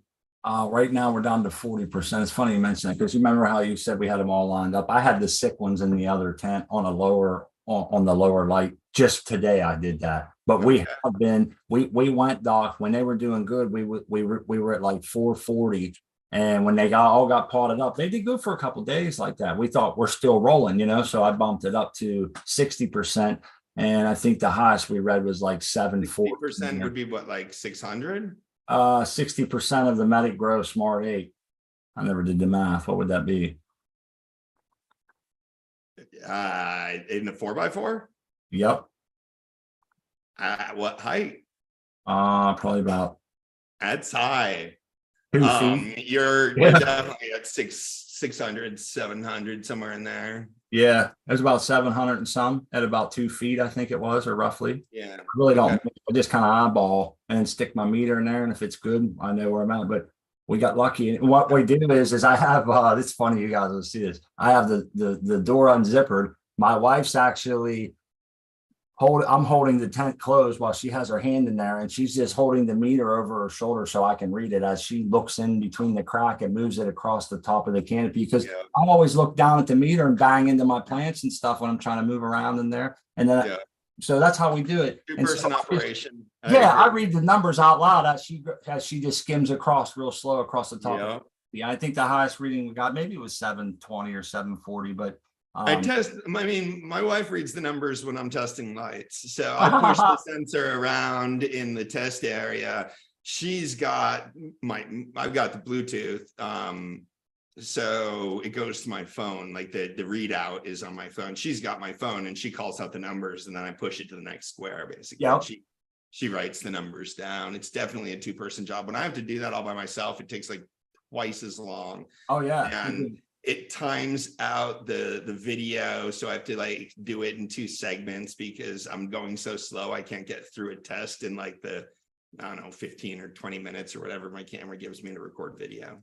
Right now we're down to 40%. It's funny you mention that because you remember how you said we had them all lined up. I had the sick ones in the other tent on the lower light. Just today I did that. But we have been, we went, Doc, when they were doing good, we were at like 440. And when they all got potted up, they did good for a couple of days like that. We thought we're still rolling, so I bumped it up to 60%. And I think the highest we read was like 74%. Would be what, like 600? 60% of the medic grow smart 8. I never did the math. What would that be? In the 4x4? Yep. What height? Probably about. That's high. 2 feet. You're definitely at 600, 700, somewhere in there. Yeah, it was about 700 and some at about 2 feet, I think it was, or roughly. Yeah. I really don't. I just kind of eyeball and stick my meter in there, and if it's good, I know where I'm at. But we got lucky. And what we do is I have it's funny, you guys will see this. I have the door unzippered. My wife's actually I'm holding the tent closed while she has her hand in there, and she's just holding the meter over her shoulder so I can read it as she looks in between the crack and moves it across the top of the canopy, because I always look down at the meter and bang into my plants and stuff when I'm trying to move around in there. And then so that's how we do it. Two-person operation. I read the numbers out loud as she just skims across real slow across the top. Yeah, I think the highest reading we got, maybe it was 720 or 740, but my wife reads the numbers when I'm testing lights. So I push the sensor around in the test area. she's got I've got the Bluetooth. So it goes to my phone, like the readout is on my phone. She's got my phone and she calls out the numbers and then I push it to the next square, basically. Yeah. She writes the numbers down. It's definitely a 2-person job. When I have to do that all by myself, it takes like twice as long. Oh yeah. And it times out the video. So I have to like do it in 2 segments because I'm going so slow. I can't get through a test in like I don't know, 15 or 20 minutes or whatever my camera gives me to record video.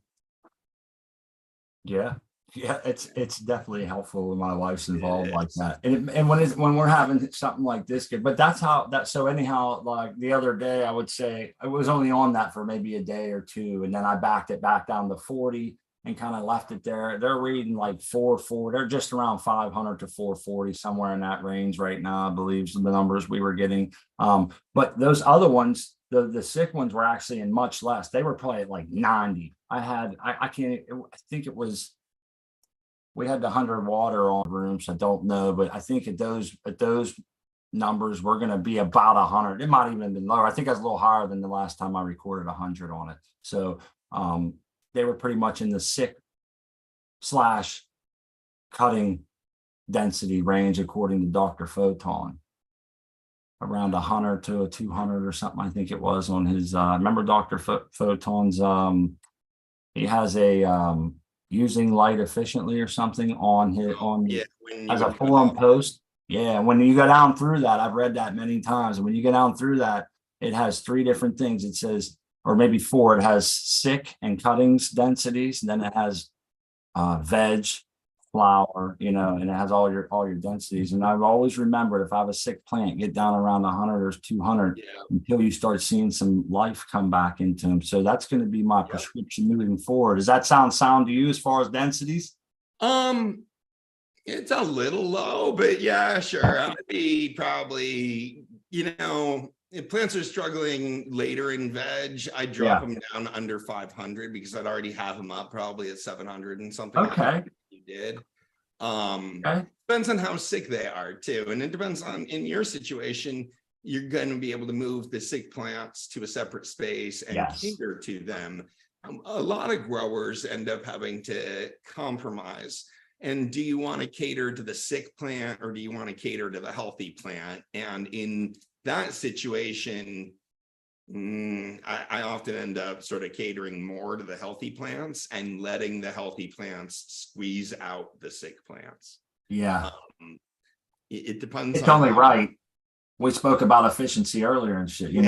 Yeah. Yeah, it's definitely helpful when my wife's involved like that. And when we're having something like this, but that's how that. So anyhow, like the other day, I would say I was only on that for maybe a day or two, and then I backed it back down to 40 and kind of left it there. They're reading like 440. They're just around 500 to 440, somewhere in that range right now, I believe, the numbers we were getting. But those other ones, the sick ones were actually in much less. They were probably at like 90. I think it was, we had the 100 water on rooms. I don't know, but I think at those numbers, we're going to be about 100. It might even have been lower. I think I was a little higher than the last time I recorded 100 on it. So they were pretty much in the sick / cutting density range, according to Dr. Photon. Around 100 to a 200 or something, I think it was on his. Remember Dr. Photon's? He has a using light efficiently or something on his as a forum post. Yeah, when you go down through that, I've read that many times. And when you go down through that, it has 3 different things. It says, or maybe 4. It has sick and cuttings densities, and then it has veg, flower, and it has all your densities. And I've always remembered, if I have a sick plant, get down around 100 or 200 until you start seeing some life come back into them. So that's going to be my prescription moving forward. Does that sound sound to you as far as densities? It's a little low, but yeah, sure. I'd be probably, if plants are struggling later in veg, I drop them down under 500 because I'd already have them up probably at 700 and something. Okay. You did. Depends on how sick they are too. And it depends on, in your situation, you're going to be able to move the sick plants to a separate space and cater to them. A lot of growers end up having to compromise. And do you want to cater to the sick plant or do you want to cater to the healthy plant? And in that situation, I often end up sort of catering more to the healthy plants and letting the healthy plants squeeze out the sick plants. Yeah. It depends. It's only right. We spoke about efficiency earlier and shit. You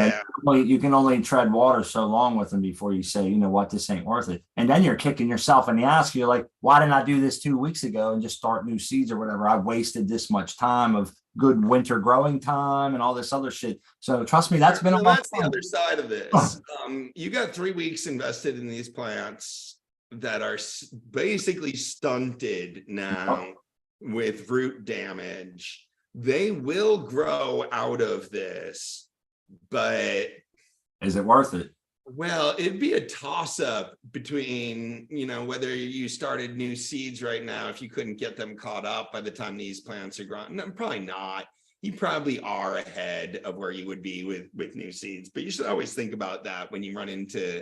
can only tread water so long with them before you say, you know what, this ain't worth it. And then you're kicking yourself in the ass. You're like, why didn't I do this 2 weeks ago and just start new seeds or whatever? I wasted this much time of good winter growing time and all this other shit. So trust me, that's been a lot of fun. The other side of this. You got 3 weeks invested in these plants that are basically stunted now with root damage. They will grow out of this, but is it worth it? Well, it'd be a toss-up between, whether you started new seeds right now, if you couldn't get them caught up by the time these plants are grown. No, probably not. You probably are ahead of where you would be with new seeds, but you should always think about that when you run into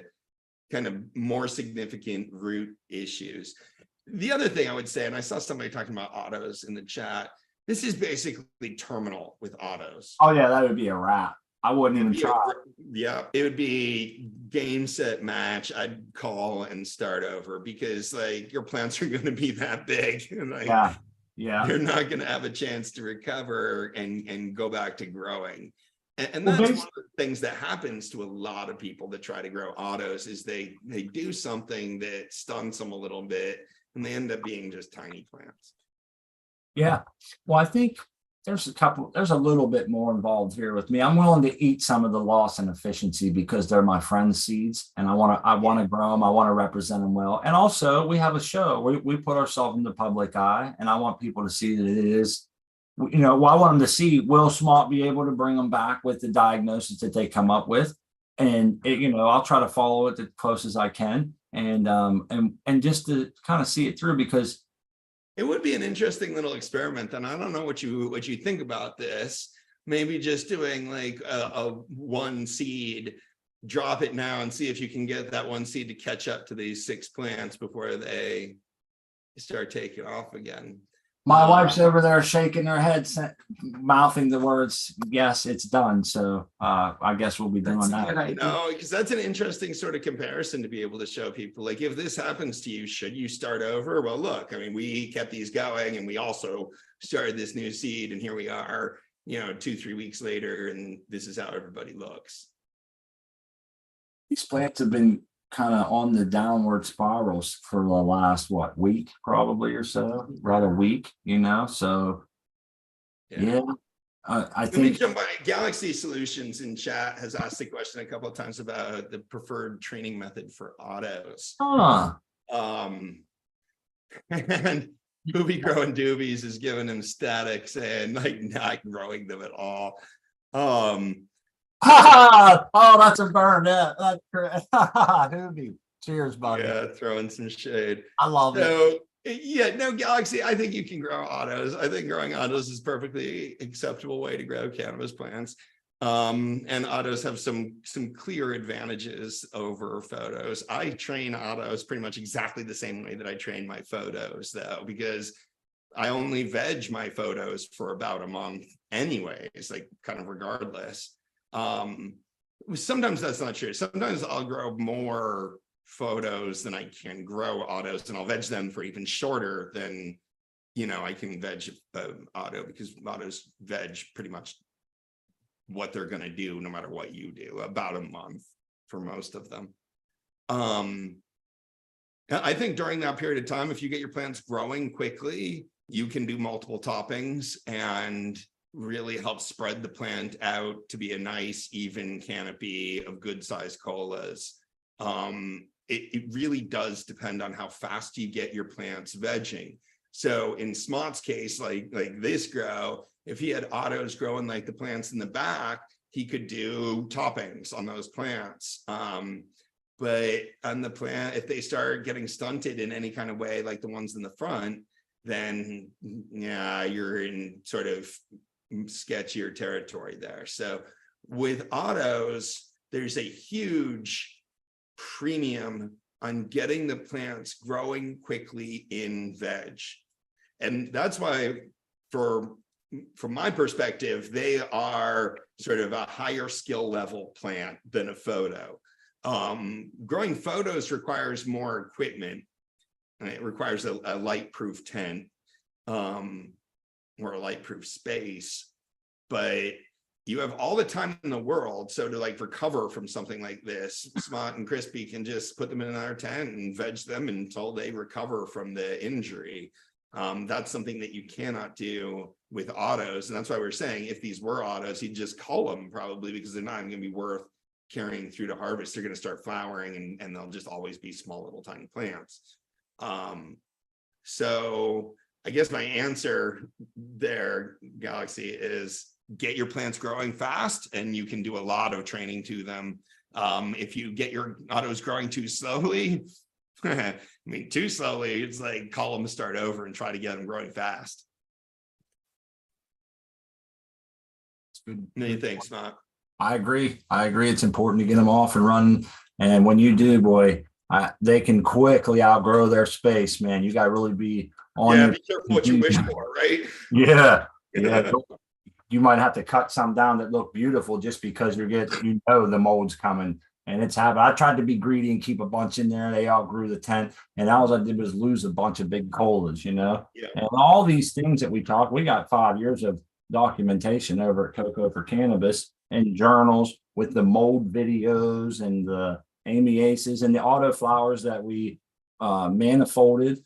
kind of more significant root issues. The other thing I would say, and I saw somebody talking about autos in the chat, this is basically terminal with autos. Oh yeah, that would be a wrap. I wouldn't even try. It would be game, set, match. I'd call and start over because your plants are going to be that big. And you're not going to have a chance to recover and go back to growing. And that's one of the things that happens to a lot of people that try to grow autos is they do something that stunts them a little bit and they end up being just tiny plants. Yeah. Well, I think there's a little bit more involved here with me. I'm willing to eat some of the loss and efficiency because they're my friends' seeds and I want to grow them. I want to represent them well. And also we have a show. We put ourselves in the public eye and I want people to see that it is, I want them to see, will Smart be able to bring them back with the diagnosis that they come up with? And I'll try to follow it as close as I can and just to kind of see it through because it would be an interesting little experiment, and I don't know what you think about this. Maybe just doing like a 1 seed drop it now and see if you can get that one seed to catch up to these 6 plants before they start taking off again. My wife's over there shaking her head, mouthing the words, yes, it's done. So I guess we'll be doing That's a that. good idea. No, because that's an interesting sort of comparison to be able to show people, like, if this happens to you, should you start over? Well, look, I mean, we kept these going and we also started this new seed, and here we are, 2-3 weeks later, and this is how everybody looks. These plants have been kind of on the downward spirals for the last week probably or so, rather week, so yeah. I Let me think jump by. Galaxy Solutions in chat has asked the question a couple of times about the preferred training method for autos. And Booby Growing Doobies is giving him static, saying like not growing them at all. oh, that's a burn. Yeah, that's great. Hoobie. Cheers, buddy. Yeah, throwing some shade. I love it. So yeah, no, Galaxy, I think you can grow autos. I think growing autos is perfectly acceptable way to grow cannabis plants. And autos have some clear advantages over photos. I train autos pretty much exactly the same way that I train my photos, though, because I only veg my photos for about a month anyways, like kind of regardless. Sometimes that's not true. Sometimes I'll grow more photos than I can grow autos, and I'll veg them for even shorter than I can veg auto, because autos veg pretty much what they're going to do no matter what you do, about a month for most of them. I think during that period of time, if you get your plants growing quickly, you can do multiple toppings and really help spread the plant out to be a nice even canopy of good sized colas. It really does depend on how fast you get your plants vegging. So in Smot's case, like this grow, if he had autos growing like the plants in the back, he could do toppings on those plants. But on the plant, if they start getting stunted in any kind of way, like the ones in the front, then yeah, you're in sort of sketchier territory there. So with autos, there's a huge premium on getting the plants growing quickly in veg. And that's why, from my perspective, they are sort of a higher skill level plant than a photo. Growing photos requires more equipment, and it requires a light-proof tent or a light-proof space, but you have all the time in the world. So to like recover from something like this, Smot and Crispy can just put them in another tent and veg them until they recover from the injury. That's something that you cannot do with autos. And that's why we're saying if these were autos, you'd just cull them probably, because they're not even going to be worth carrying through to harvest. They're going to start flowering and they'll just always be small little tiny plants. So I guess my answer there, Galaxy, is get your plants growing fast and you can do a lot of training to them. If you get your autos growing too slowly, I mean, too slowly, it's like call them to start over and try to get them growing fast. What do you think, Smot? I agree. It's important to get them off and running. And when you do, boy, they can quickly outgrow their space, man. You got to really be on. Yeah, be careful what you wish for, right? Yeah. You might have to cut some down that look beautiful just because the mold's coming. And it's happened. I tried to be greedy and keep a bunch in there. They outgrew the tent. And all I did was lose a bunch of big colas, Yeah. And all these things that we got 5 years of documentation over at Coco for Cannabis and journals with the mold videos and the amiaces and the autoflowers that we manifolded,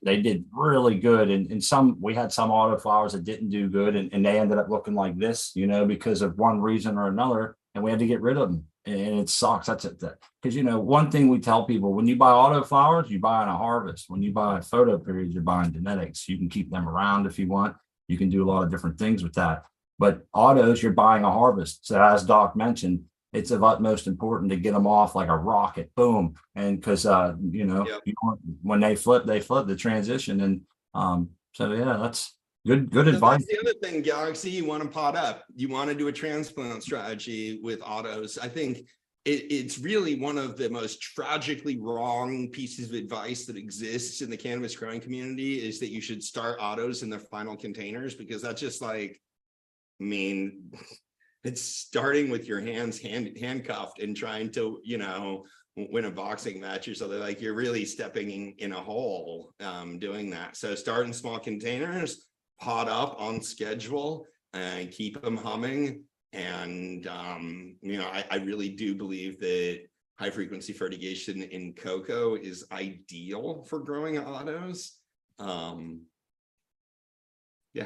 they did really good. And we had some autoflowers that didn't do good and they ended up looking like this, because of one reason or another. And we had to get rid of them. And it sucks. That's it. Because, one thing we tell people, when you buy autoflowers, you buy on a harvest. When you buy photo periods, you're buying genetics. You can keep them around if you want. You can do a lot of different things with that. But autos, you're buying a harvest. So as Doc mentioned, it's of utmost important to get them off like a rocket, boom. And because, when they flip the transition. And so, yeah, Good So advice. that's the other thing, Galaxy, you want to pot up. You want to do a transplant strategy with autos. I think it's really one of the most tragically wrong pieces of advice that exists in the cannabis growing community is that you should start autos in their final containers, because that's just like, I mean, it's starting with your hands handcuffed and trying to, you know, win a boxing match or something. Like, you're really stepping in a hole doing that. So start in small containers, pot up on schedule, and keep them humming. And you know, I really do believe that high frequency fertigation in cocoa is ideal for growing autos. Yeah.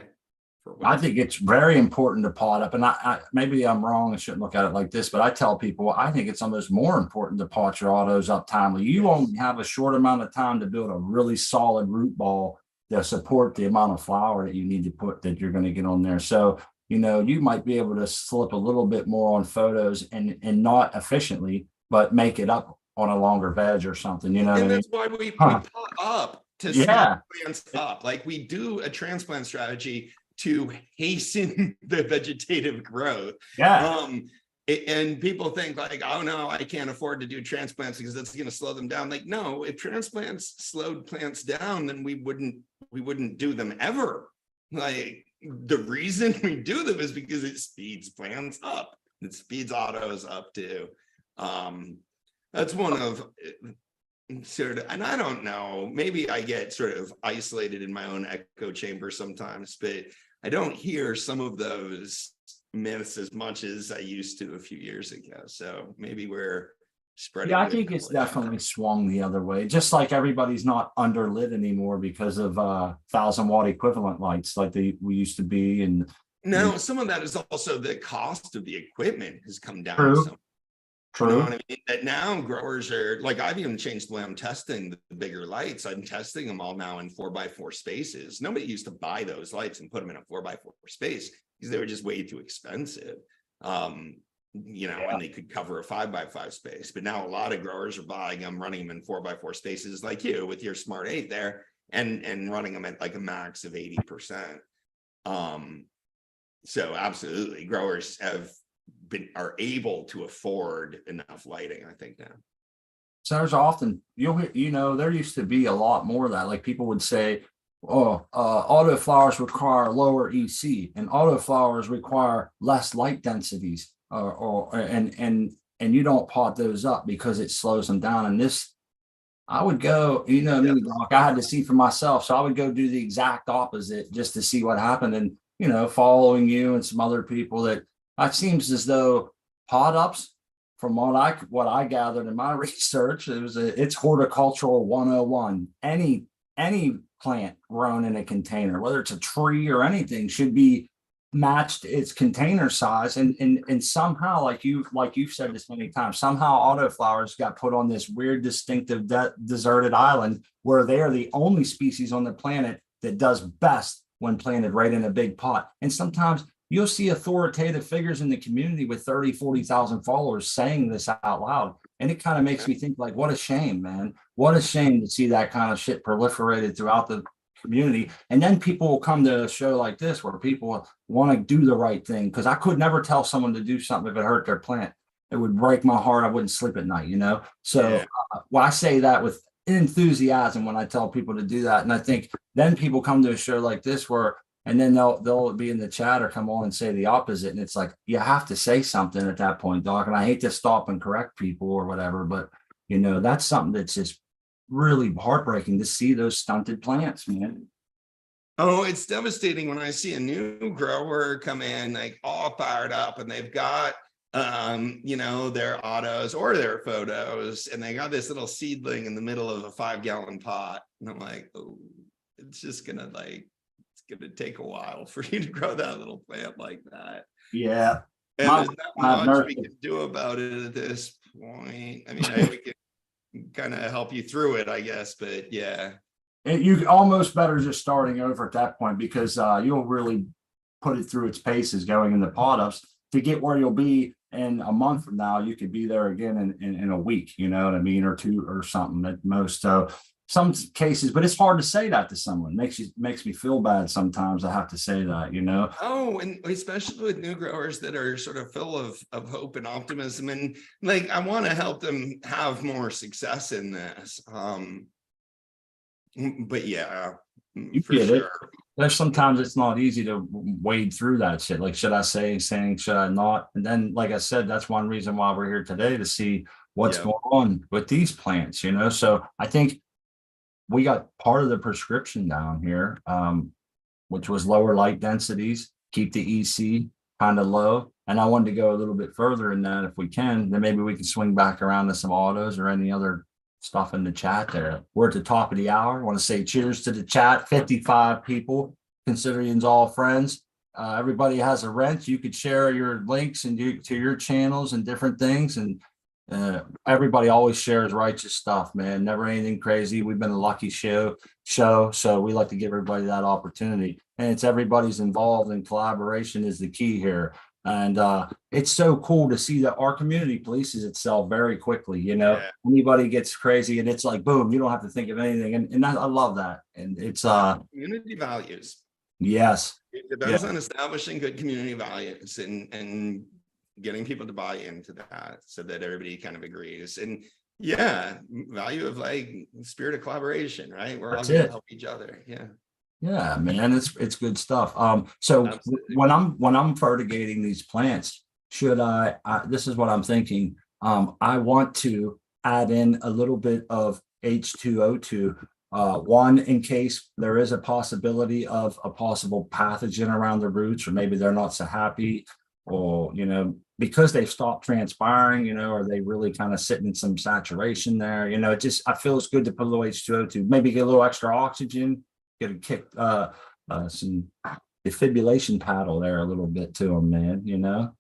I think it's very important to pot up, and I maybe I'm wrong. I shouldn't look at it like this, but I tell people I think it's almost more important to pot your autos up timely. You only have a short amount of time to build a really solid root ball to support the amount of flower that you need to put that you're going to get on there. So, you know, you might be able to slip a little bit more on photos and not efficiently, but make it up on a longer veg or something. You know, and what I mean? that's why we pot up to speed plants up. Like, we do a transplant strategy to hasten the vegetative growth. And people think like, oh no, I can't afford to do transplants because that's going to slow them down. Like, no, if transplants slowed plants down, then we wouldn't do them ever. Like, the reason we do them is because it speeds plants up. It speeds autos up too. That's one of sort of, and I don't know, maybe I get sort of isolated in my own echo chamber sometimes, but I don't hear some of those myths as much as I used to a few years ago. So maybe we're spreading. Yeah, I think it's definitely swung the other way. Just like everybody's not underlit anymore because of 1,000-watt equivalent lights like we used to be. And no, some of that is also the cost of the equipment has come down. True. You know what I mean? That now growers are like, I've even changed the way I'm testing the bigger lights. I'm testing them all now in 4x4 spaces. Nobody used to buy those lights and put them in a 4x4 space because they were just way too expensive. You know, and they could cover a 5x5 space. But now a lot of growers are buying them, running them in 4x4 spaces like you with your Smart 8 there, and running them at like a max of 80%. So absolutely, growers are able to afford enough lighting, I think, now. So there's often, you know, there used to be a lot more of that. Like, people would say, oh, autoflowers require lower EC and autoflowers require less light densities, and you don't pot those up because it slows them down. And this, I would go, you know, me, Doc, I had to see for myself. So I would go do the exact opposite just to see what happened. And, you know, following you and some other people, that it seems as though pot ups, from what I gathered in my research, it's horticultural 101. Any plant grown in a container, whether it's a tree or anything, should be matched its container size. And somehow, like you've said this many times, somehow autoflowers got put on this weird, distinctive deserted island where they are the only species on the planet that does best when planted right in a big pot. And sometimes you'll see authoritative figures in the community with 30, 40,000 followers saying this out loud. And it kind of makes me think, like, what a shame, man. What a shame to see that kind of shit proliferated throughout the community. And then people will come to a show like this where people want to do the right thing. Because I could never tell someone to do something if it hurt their plant. It would break my heart. I wouldn't sleep at night, you know? So well, I say that with enthusiasm when I tell people to do that. And I think then people come to a show like this and then they'll be in the chat or come on and say the opposite. And it's like, you have to say something at that point, Doc. And I hate to stop and correct people or whatever, but, you know, that's something that's just really heartbreaking to see those stunted plants, man. Oh, it's devastating when I see a new grower come in, like, all fired up, and they've got, you know, their autos or their photos, and they got this little seedling in the middle of a 5-gallon pot. And I'm like, oh, it's just gonna take a while for you to grow that little plant like that. Yeah. And there's not much we can do about it at this point. I mean, we can kind of help you through it, I guess, but yeah. You almost better just starting over at that point, because you'll really put it through its paces going in the pot ups to get where you'll be in a month from now. You could be there again in a week, you know what I mean, or two or something at most. So some cases, but it's hard to say that to someone. Makes me feel bad sometimes. I have to say that, you know. Oh, and especially with new growers that are sort of full of hope and optimism, and like I want to help them have more success in this. But yeah, You for get it. sure. There's sometimes it's not easy to wade through that shit. Like, should I say saying, should I not? And then, like I said, that's one reason why we're here today, to see what's Yeah. going on with these plants, you know. So I think we got part of the prescription down here, which was lower light densities, keep the EC kind of low. And I wanted to go a little bit further in that if we can, then maybe we can swing back around to some autos or any other stuff in the chat there. We're at the top of the hour. I want to say cheers to the chat. 55 people, considering all friends. Everybody has a rent. You could share your links and to your channels and different things. And everybody always shares righteous stuff, man. Never anything crazy. We've been a lucky show, so we like to give everybody that opportunity. And it's everybody's involved, and collaboration is the key here. And it's so cool to see that our community polices itself very quickly. You know, Yeah. anybody gets crazy and it's like, boom, you don't have to think of anything. And I love that. And it's Community values. yes. It depends on establishing good community values and getting people to buy into that so that everybody kind of agrees. And yeah, value of like spirit of collaboration, right? We're all That's going it. to help each other. Yeah. Yeah, man, it's good stuff. So Absolutely. when I'm fertigating these plants, should I, this is what I'm thinking. I want to add in a little bit of H2O2, one, in case there is a possibility of a possible pathogen around the roots, or maybe they're not so happy, or, you know, because they've stopped transpiring, you know, are they really kind of sitting in some saturation there? You know, it just, I feel it's good to put a little H2O2, maybe get a little extra oxygen, get a kick, some defibrillation paddle there a little bit to them, man, you know.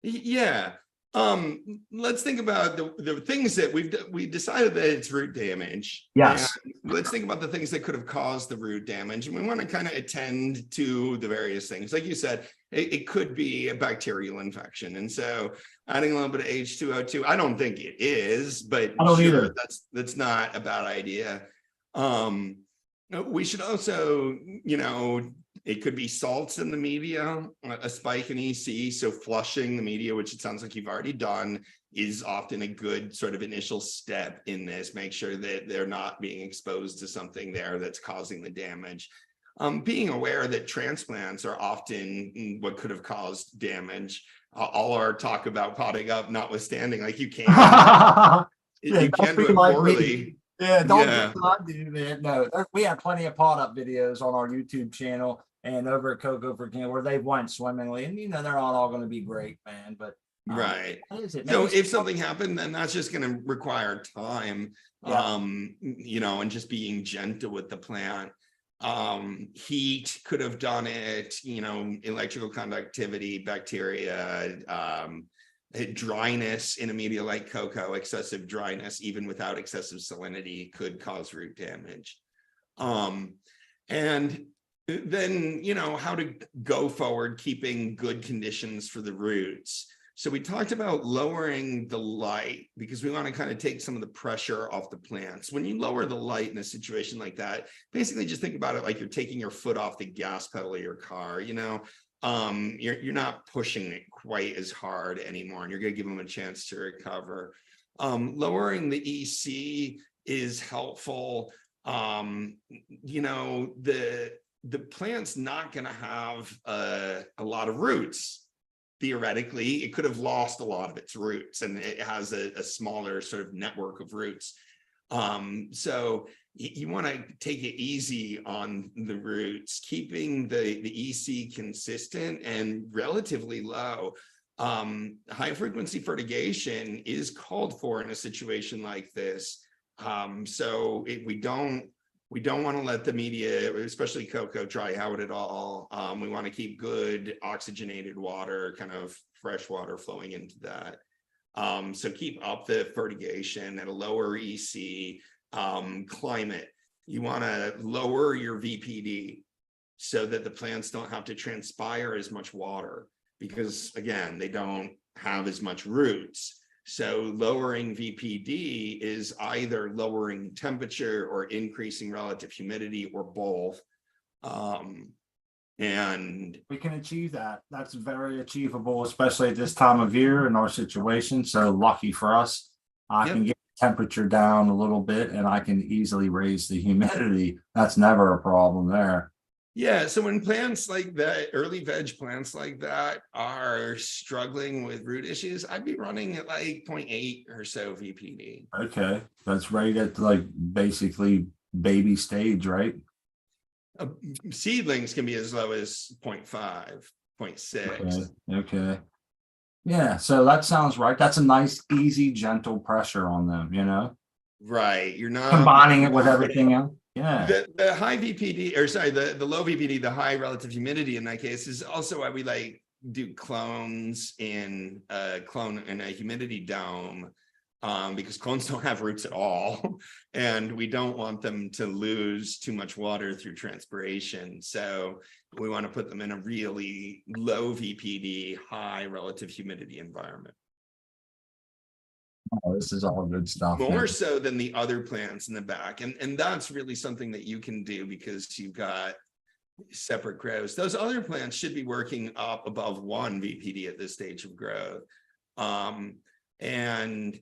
Yeah. Let's think about the things that we decided that it's root damage. Yes. And let's think about the things that could have caused the root damage. And we want to kind of attend to the various things. Like you said, it could be a bacterial infection. And so adding a little bit of H2O2, I don't think it is, but I don't sure, either. that's not a bad idea. We should also, you know, it could be salts in the media, a spike in EC. So flushing the media, which it sounds like you've already done, is often a good sort of initial step in this. Make sure that they're not being exposed to something there that's causing the damage. Being aware that transplants are often what could have caused damage. All our talk about potting up notwithstanding, like you can't, you can't do it poorly. Yeah, don't Yeah. do what I do, man. No, we have plenty of pot up videos on our YouTube channel and over at Coco for King, where they went swimmingly, and you know they're not all going to be great, man. But Right. what is it? So Maybe if something happened, then that's just going to require time, Yeah. you know, and just being gentle with the plant. Heat could have done it, you know, electrical conductivity, bacteria, dryness in a media like cocoa, excessive dryness, even without excessive salinity, could cause root damage. And then, you know, how to go forward, keeping good conditions for the roots. So we talked about lowering the light because we want to kind of take some of the pressure off the plants. When you lower the light in a situation like that, basically just think about it like you're taking your foot off the gas pedal of your car, you know. You're not pushing it quite as hard anymore, and you're going to give them a chance to recover. Lowering the EC is helpful. You know, the plant's not going to have a lot of roots. Theoretically, it could have lost a lot of its roots, and it has a smaller sort of network of roots. So you want to take it easy on the roots, keeping the EC consistent and relatively low. High frequency fertigation is called for in a situation like this. So we don't want to let the media, especially cocoa, dry out at all. We want to keep good oxygenated water, kind of fresh water flowing into that. So keep up the fertigation at a lower EC. Climate, you want to lower your VPD so that the plants don't have to transpire as much water, because again, they don't have as much roots. So lowering VPD is either lowering temperature or increasing relative humidity or both. And We can achieve that. That's very achievable, especially at this time of year in our situation. So lucky for us, I Yep. can get the temperature down a little bit and I can easily raise the humidity. That's never a problem there. yeah, so when plants like that, early veg plants like that are struggling with root issues, I'd be running at like 0.8 or so VPD. Okay, that's right at like basically baby stage, right? Uh, Seedlings can be as low as 0.5, 0.6. Okay, okay. Yeah, so that sounds right. That's a nice, easy, gentle pressure on them, Right, you're not combining it with everything else. Yeah. the high VPD, or sorry, the low VPD, the high relative humidity in that case is also why we like do clones in a clone in a humidity dome, because clones don't have roots at all, and we don't want them to lose too much water through transpiration. So we want to put them in a really low VPD, high relative humidity environment. Oh, this is all good stuff. More man. so than the other plants in the back. And that's really something that you can do because you've got separate grows. Those other plants should be working up above 1 VPD at this stage of growth. And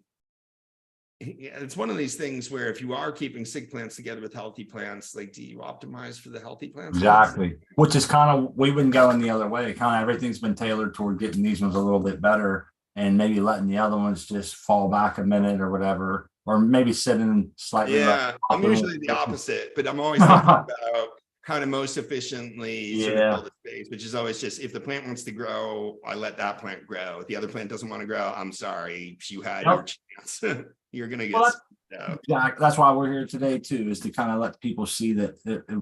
it's one of these things where if you are keeping sick plants together with healthy plants, like, do you optimize for the healthy plants? Exactly. Which is kind of, we've been going the other way. Kind of everything's been tailored toward getting these ones a little bit better and maybe letting the other ones just fall back a minute or whatever, or maybe sitting slightly. Yeah, I'm usually the opposite, but I'm always thinking about how to most efficiently sort of build a space, which is always just, if the plant wants to grow, I let that plant grow. If the other plant doesn't want to grow, I'm sorry, you had your chance. You're gonna get Yeah, that's why we're here today too, is to kind of let people see that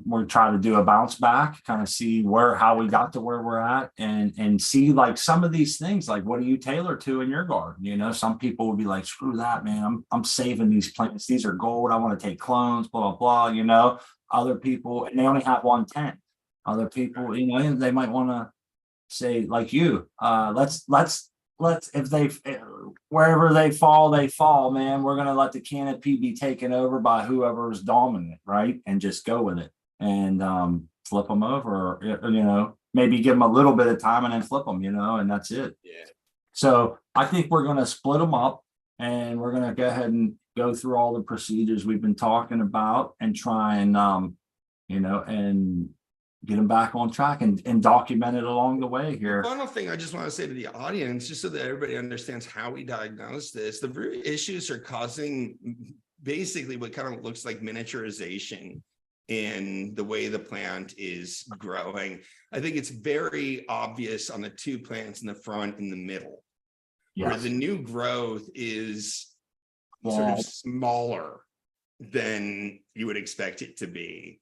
we're trying to do a bounce back, kind of see how we got to where we're at, and see like some of these things, like what do you tailor to in your garden? Some people would be like, screw that, man, I'm saving these plants, these are gold, I want to take clones, blah blah blah. Other people, and they only have 1 tent. Other people, they might want to say like you, let's if they wherever they fall, man, we're gonna let the canopy be taken over by whoever is dominant, right? And just go with it and flip them over, maybe give them a little bit of time and then flip them, and that's it. Yeah. So I think we're gonna split them up and we're gonna go ahead and go through all the procedures we've been talking about and try and and get them back on track and document it along the way here. Final thing I just want to say to the audience, just so that everybody understands how we diagnose this, the root issues are causing basically what kind of looks like miniaturization in the way the plant is growing. I think it's very obvious on the 2 plants in the front and the middle, where the new growth is sort of smaller than you would expect it to be.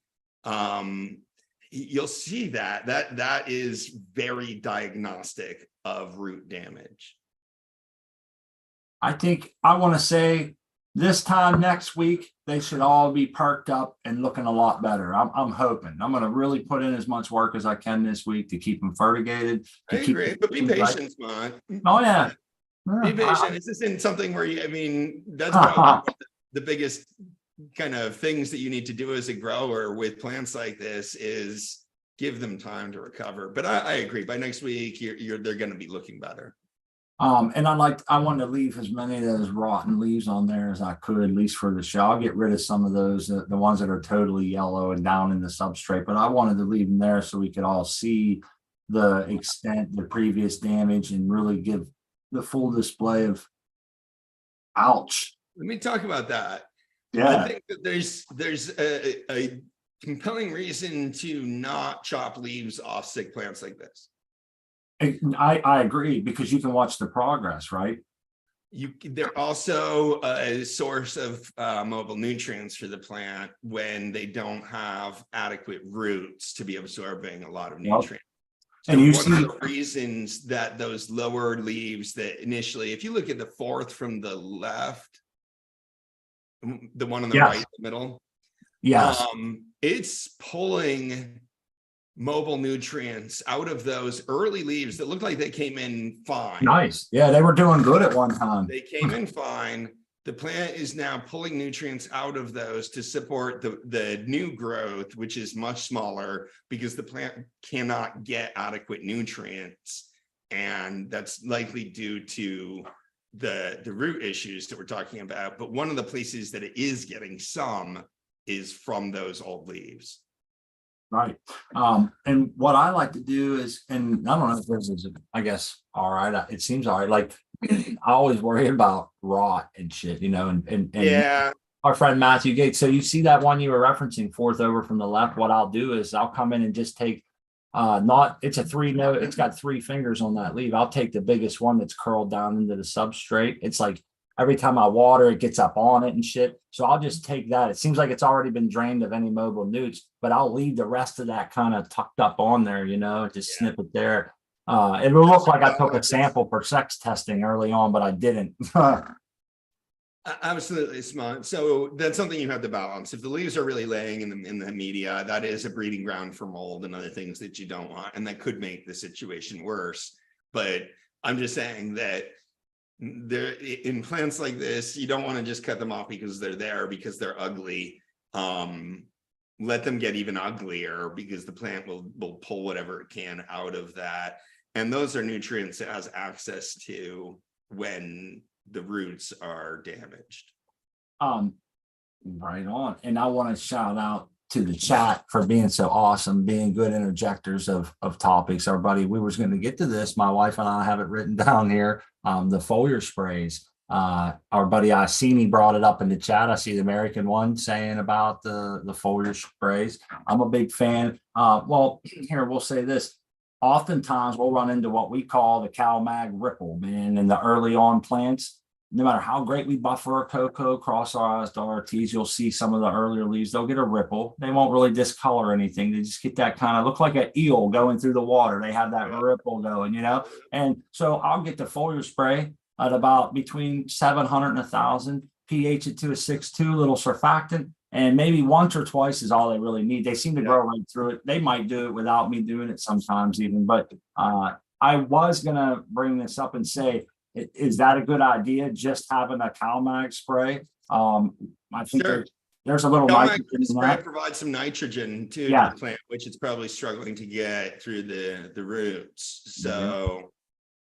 You'll see that is very diagnostic of root damage. I think I want to say this time next week, they should all be perked up and looking a lot better. I'm hoping. I'm going to really put in as much work as I can this week to keep them fertigated. I agree, but be patient, Mont. Oh, yeah. Be patient. This isn't something where that's probably the biggest kind of things that you need to do as a grower with plants like this is give them time to recover. But I agree, by next week they're going to be looking better. And I wanted to leave as many of those rotten leaves on there as I could, at least for the show. I'll get rid of some of those, the ones that are totally yellow and down in the substrate, but I wanted to leave them there so we could all see the extent, the previous damage, and really give the full display of ouch. Let me talk about that. Yeah. I think that there's a compelling reason to not chop leaves off sick plants like this. I agree, because you can watch the progress, right? They're also a source of mobile nutrients for the plant when they don't have adequate roots to be absorbing a lot of nutrients. So and one of the reasons that those lower leaves that initially, if you look at the 4th from the left, the one on the right in the middle, yes, it's pulling mobile nutrients out of those early leaves that looked like they came in fine. Nice. Yeah, they were doing good at one time. They came in fine. The plant is now pulling nutrients out of those to support the new growth, which is much smaller because the plant cannot get adequate nutrients. And that's likely due to the root issues that we're talking about. But one of the places that it is getting some is from those old leaves. Right. And what I like to do is, and I don't know if this is, I guess, all right. It seems all right. Like I always worry about rot and shit, you know, and Yeah. our friend Matthew Gates. So you see that one you were referencing, fourth over from the left. What I'll do is I'll come in and just take it's a 3-note, it's got 3 fingers on that leaf. I'll take the biggest one that's curled down into the substrate. It's like every time I water, it gets up on it and shit. So I'll just take that. It seems like it's already been drained of any mobile newts, but I'll leave the rest of that kind of tucked up on there, you know, just snip it there. It will look like I took a sample for sex testing early on, but I didn't. Absolutely smart. So that's something you have to balance. If the leaves are really laying in the media, that is a breeding ground for mold and other things that you don't want, and that could make the situation worse. But I'm just saying that there in plants like this, you don't want to just cut them off because they're there, because they're ugly. Let them get even uglier because the plant will pull whatever it can out of that. And those are nutrients it has access to when the roots are damaged. Right on. And I want to shout out to the chat for being so awesome, being good interjectors of topics. Our buddy, we was going to get to this. My wife and I have it written down here. The foliar sprays. Our buddy Iceni brought it up in the chat. I see the American one saying about the foliar sprays. I'm a big fan. Well, here we'll say this. Oftentimes we'll run into what we call the CalMag ripple, man, in the early on plants. No matter how great we buffer a cocoa, cross our I's to RTs, you'll see some of the earlier leaves, they'll get a ripple. They won't really discolor anything. They just get that kind of look like an eel going through the water. They have that ripple going, you know? And so I'll get the foliar spray at about between 700 and 1,000, pH it to a 6.2, little surfactant. And maybe once or twice is all they really need. They seem to grow right through it. They might do it without me doing it sometimes even. But I was going to bring this up and say, is that a good idea? Just having a CalMag spray? I think there's a little nitrogen spray provides some nitrogen to the plant, which it's probably struggling to get through the roots. So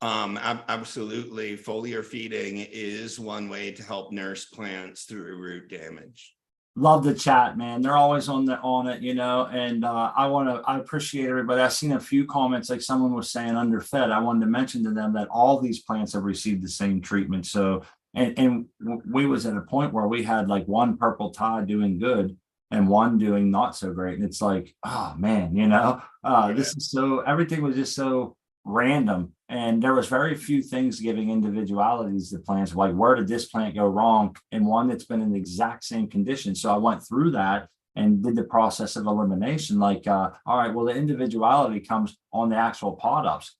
absolutely, foliar feeding is one way to help nurse plants through root damage. Love the chat, man. They're always on it, you know, and I appreciate everybody. I've seen a few comments, like someone was saying underfed. I wanted to mention to them that all these plants have received the same treatment. So, and we was at a point where we had like one purple tie doing good and one doing not so great. And it's like, oh man, you know, this is so, everything was just so random. And there was very few things giving individualities to plants, like where did this plant go wrong, and one that's been in the exact same condition. So I went through that and did the process of elimination. Like, all right, well, the individuality comes on the actual pod ups.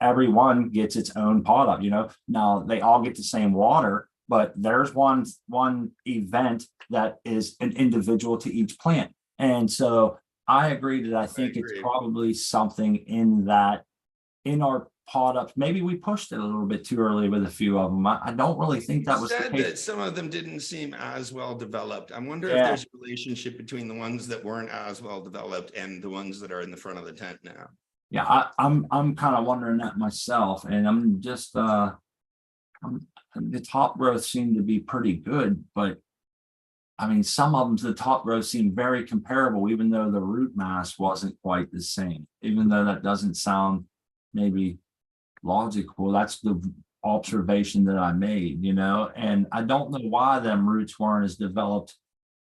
Everyone gets its own pod up, you know. Now they all get the same water, but there's one event that is an individual to each plant. And so I agree that I think it's probably something in that, in our pod ups, maybe we pushed it a little bit too early with a few of them. I don't really think that was the case. That some of them didn't seem as well developed. I wonder if there's a relationship between the ones that weren't as well developed and the ones that are in the front of the tent now. Yeah, I'm kind of wondering that myself, and I'm just the top growth seemed to be pretty good, but I mean, some of them, the top growth seemed very comparable, even though the root mass wasn't quite the same. Even though that doesn't sound maybe logical, that's the observation that I made, you know. And I don't know why them roots weren't as developed.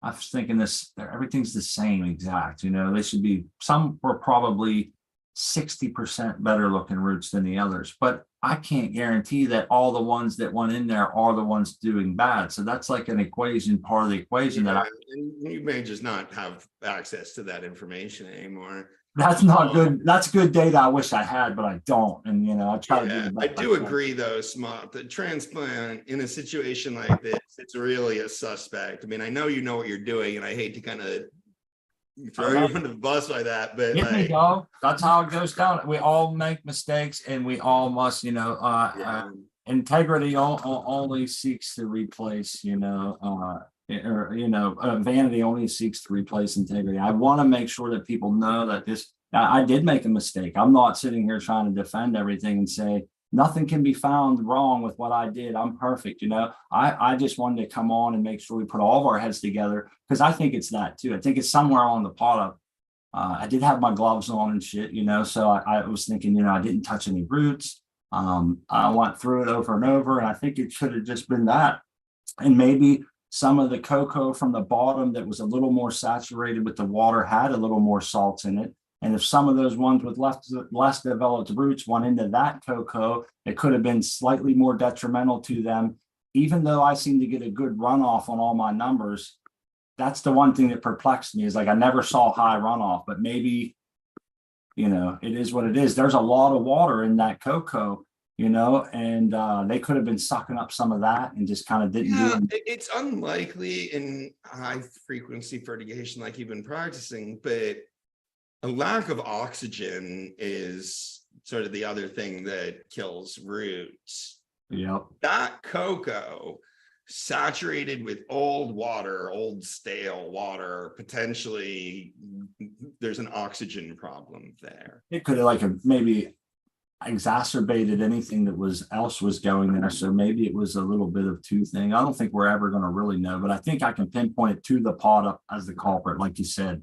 I was thinking this, everything's the same exact, you know. They should be, some were probably 60% better looking roots than the others, but I can't guarantee that all the ones that went in there are the ones doing bad. So that's like an equation, part of the equation that you may just not have access to that information anymore. That's not good. That's good data I wish I had, but I don't. And, you know, I try to do the best. I do agree, though, Smart, the transplant in a situation like this, it's really a suspect. I mean, I know you know what you're doing, and I hate to kind of throw you under the bus by that, but Hit me, like, dog. That's how it goes down. We all make mistakes, and we all must, yeah. integrity only seeks to replace, vanity only seeks to replace integrity. I want to make sure that people know that I did make a mistake. I'm not sitting here trying to defend everything and say nothing can be found wrong with what I did. I'm perfect. I just wanted to come on and make sure we put all of our heads together, because I think it's that too. I think it's somewhere on the pot. I did have my gloves on and shit, so I was thinking, I didn't touch any roots. I went through it over and over, and I think it should have just been that. And maybe some of the cocoa from the bottom that was a little more saturated with the water had a little more salts in it. And if some of those ones with less developed roots went into that cocoa, it could have been slightly more detrimental to them. Even though I seem to get a good runoff on all my numbers, that's the one thing that perplexed me, is like I never saw high runoff, but maybe, it is what it is. There's a lot of water in that cocoa, and they could have been sucking up some of that and just kind of didn't do it. It's unlikely in high frequency fertigation like you've been practicing, but a lack of oxygen is sort of the other thing that kills roots. Yep. That cocoa saturated with old stale water, potentially there's an oxygen problem there. It could have maybe exacerbated anything that else was going there. So maybe it was a little bit of two things. I don't think we're ever going to really know, but I think I can pinpoint it to the pot up as the culprit, like you said.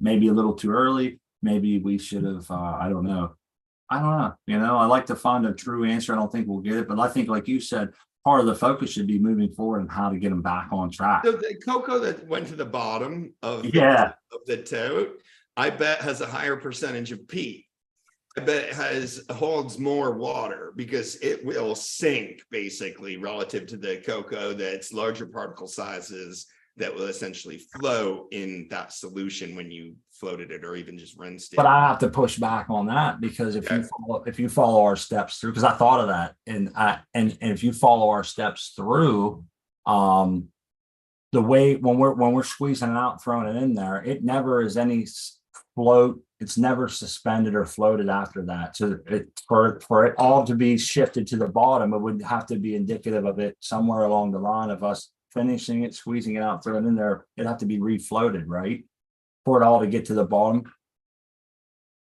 Maybe a little too early. Maybe we should have, I don't know. I like to find a true answer. I don't think we'll get it, but I think, like you said, part of the focus should be moving forward and how to get them back on track. So the cocoa that went to the bottom of the tote, I bet has a higher percentage of peat. I bet it holds more water because it will sink basically relative to the cocoa that's larger particle sizes that will essentially float in that solution when you floated it or even just rinsed it. But I have to push back on that, because if you follow our steps through, because I thought of that, and if you follow our steps through, the way when we're squeezing it out, throwing it in there, it never is any float. It's never suspended or floated after that. So for it all to be shifted to the bottom, it would have to be indicative of it somewhere along the line of us finishing it, squeezing it out, throwing it in there. It'd have to be refloated, right? For it all to get to the bottom.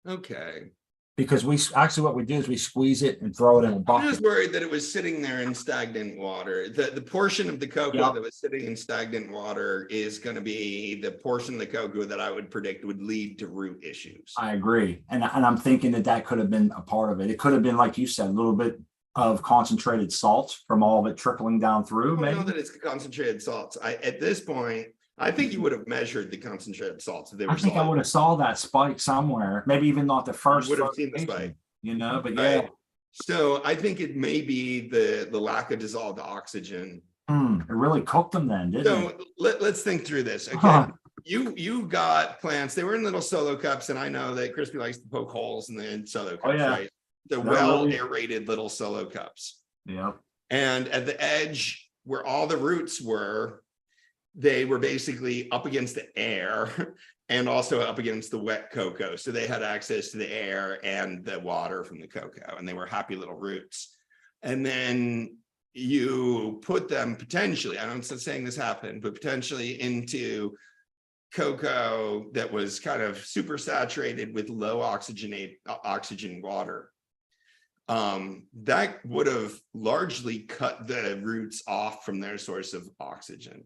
Okay. Because what we do is we squeeze it and throw it in a bucket. I'm just worried that it was sitting there in stagnant water. The portion of the cocoa that was sitting in stagnant water is going to be the portion of the cocoa that I would predict would lead to root issues. I agree. And I'm thinking that could have been a part of it. It could have been, like you said, a little bit of concentrated salts from all of it trickling down through. I know that it's concentrated salts. At this point, I think you would have measured the concentrated salts. If they were I think I would have saw that spike somewhere. Maybe even not the first. Would have seen the spike. But yeah. So I think it may be the lack of dissolved oxygen. It really cooked them then, didn't it? Let's think through this. Okay. You got plants. They were in little solo cups, and I know that Crispy likes to poke holes in the solo cups, right? The aerated little solo cups. Yep. And at the edge where all the roots were, they were basically up against the air and also up against the wet cocoa. So they had access to the air and the water from the cocoa, and they were happy little roots. And then you put them potentially, I'm not saying this happened, but potentially into cocoa that was kind of super saturated with low oxygen water. That would have largely cut the roots off from their source of oxygen.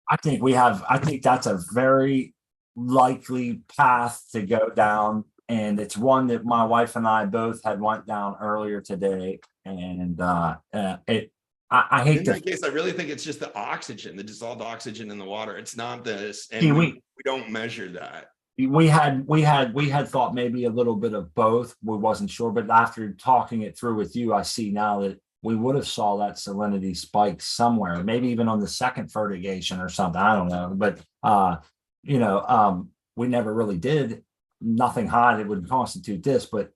I think that's a very likely path to go down. And it's one that my wife and I both had went down earlier today. And I hate in that case, I really think it's just the oxygen, the dissolved oxygen in the water. It's not this, and we don't measure that. We had thought maybe a little bit of both. We wasn't sure, but after talking it through with you, I see now that we would have saw that salinity spike somewhere, maybe even on the second fertigation or something. I don't know, but we never really did nothing high that would constitute this. But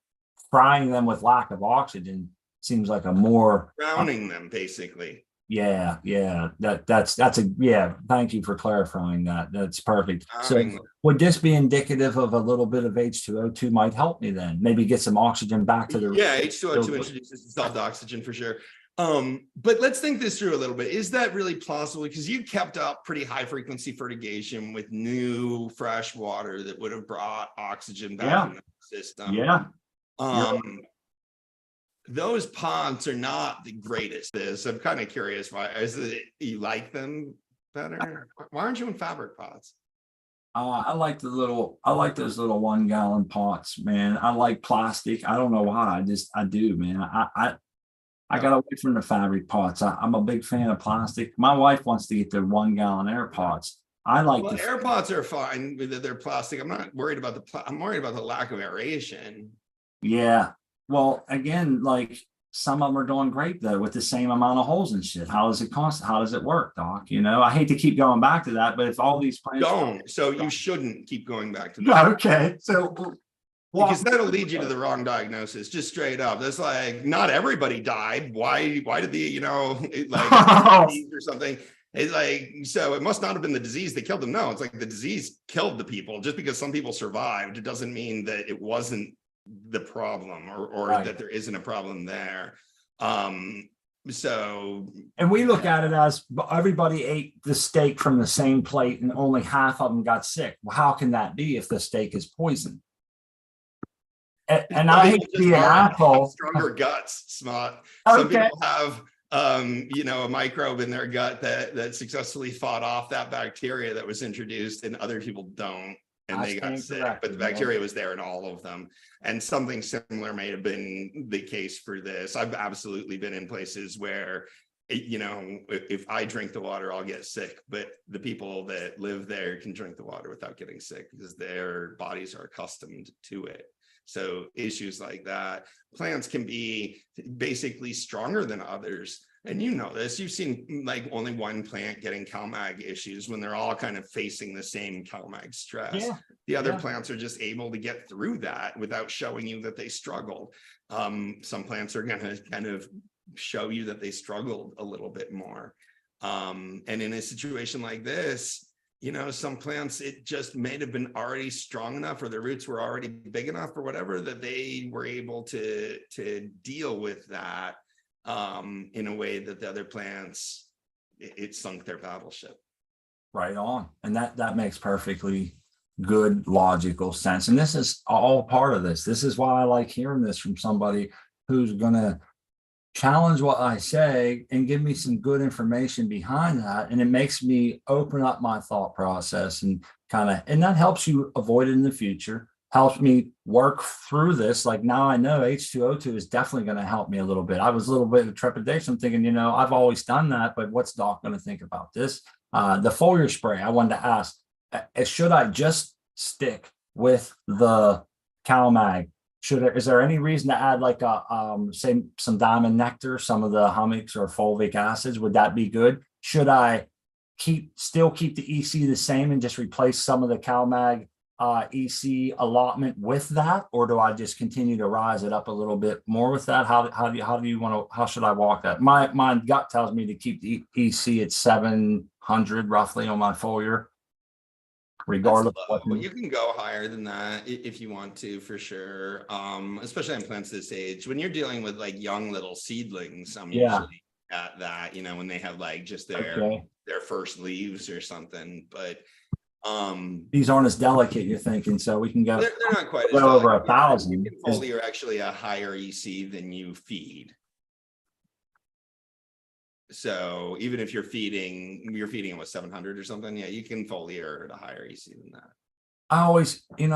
frying them with lack of oxygen seems like a more drowning them, basically. Yeah, yeah, that's yeah. Thank you for clarifying that. That's perfect. So Calming. would this be indicative of a little bit of H2O2 might help me then? Maybe get some oxygen back to the. Yeah, H2O2 introduces dissolved oxygen for sure. But let's think this through a little bit. Is that really possible? Because you kept up pretty high frequency fertigation with new fresh water that would have brought oxygen back Yeah. in the system. Yeah. Those ponds are not the greatest. I'm kind of curious why. Is it you like them better? Why aren't you in fabric pots? I like I like those little 1 gallon pots, man. I like plastic. I don't know why. I do, man. I got away from the fabric pots. I'm a big fan of plastic. My wife wants to get the 1 gallon air pots. I like Well, air pots are fine with they're plastic. I'm not worried about I'm worried about the lack of aeration. Yeah. Well, again, like some of them are doing great though with the same amount of holes and shit. How does it cost? How does it work, Doc? You know, I hate to keep going back to that, but if all these plants Don't. So you shouldn't keep going back to that. okay. So Because that'll lead you to the wrong diagnosis, just straight up. That's like not everybody died. Why did the, like disease or something? It's like, so it must not have been the disease that killed them. No, it's like the disease killed the people. Just because some people survived, it doesn't mean that it wasn't the problem or Right. that there isn't a problem there. So and we look at it as everybody ate the steak from the same plate and only half of them got sick. Well, how can that be if the steak is poison? And I hate to be an asshole. Stronger guts, smart. Okay. Some people have a microbe in their gut that successfully fought off that bacteria that was introduced, and other people don't, and they got sick. But the bacteria was there in all of them. And something similar may have been the case for this. I've absolutely been in places where, if I drink the water, I'll get sick. But the people that live there can drink the water without getting sick because their bodies are accustomed to it. So issues like that, plants can be basically stronger than others. And you know this, you've seen like only one plant getting CalMag issues when they're all kind of facing the same CalMag stress. Yeah. The other plants are just able to get through that without showing you that they struggled. Some plants are going to kind of show you that they struggled a little bit more. And in a situation like this, some plants, it just may have been already strong enough or their roots were already big enough or whatever that they were able to deal with that in a way that the other plants, it sunk their battleship. Right on. And that makes perfectly good, logical sense. And this is all part of this. This is why I like hearing this from somebody who's going to challenge what I say and give me some good information behind that. And it makes me open up my thought process and and that helps you avoid it in the future, helps me work through this. Like now I know H2O2 is definitely going to help me a little bit. I was a little bit of trepidation. I'm thinking, I've always done that, but what's Doc going to think about this? The foliar spray, I wanted to ask, should I just stick with the CalMag? Is there any reason to add like say some diamond nectar, some of the humics or fulvic acids? Would that be good? Should I still keep the EC the same and just replace some of the CalMag EC allotment with that, or do I just continue to rise it up a little bit more with that? How should I walk that? My gut tells me to keep the EC at 700 roughly on my foliar. Regardless of what you can go higher than that if you want to, for sure. Especially on plants this age, when you're dealing with like young little seedlings, I'm usually at that, when they have like just their first leaves or something. But these aren't as delicate, you're thinking, so we can go. They're not quite as over 1,000. Foliar actually a higher EC than you feed. So even if you're feeding it with 700 or something, you can foliar at a higher EC than that. I always, I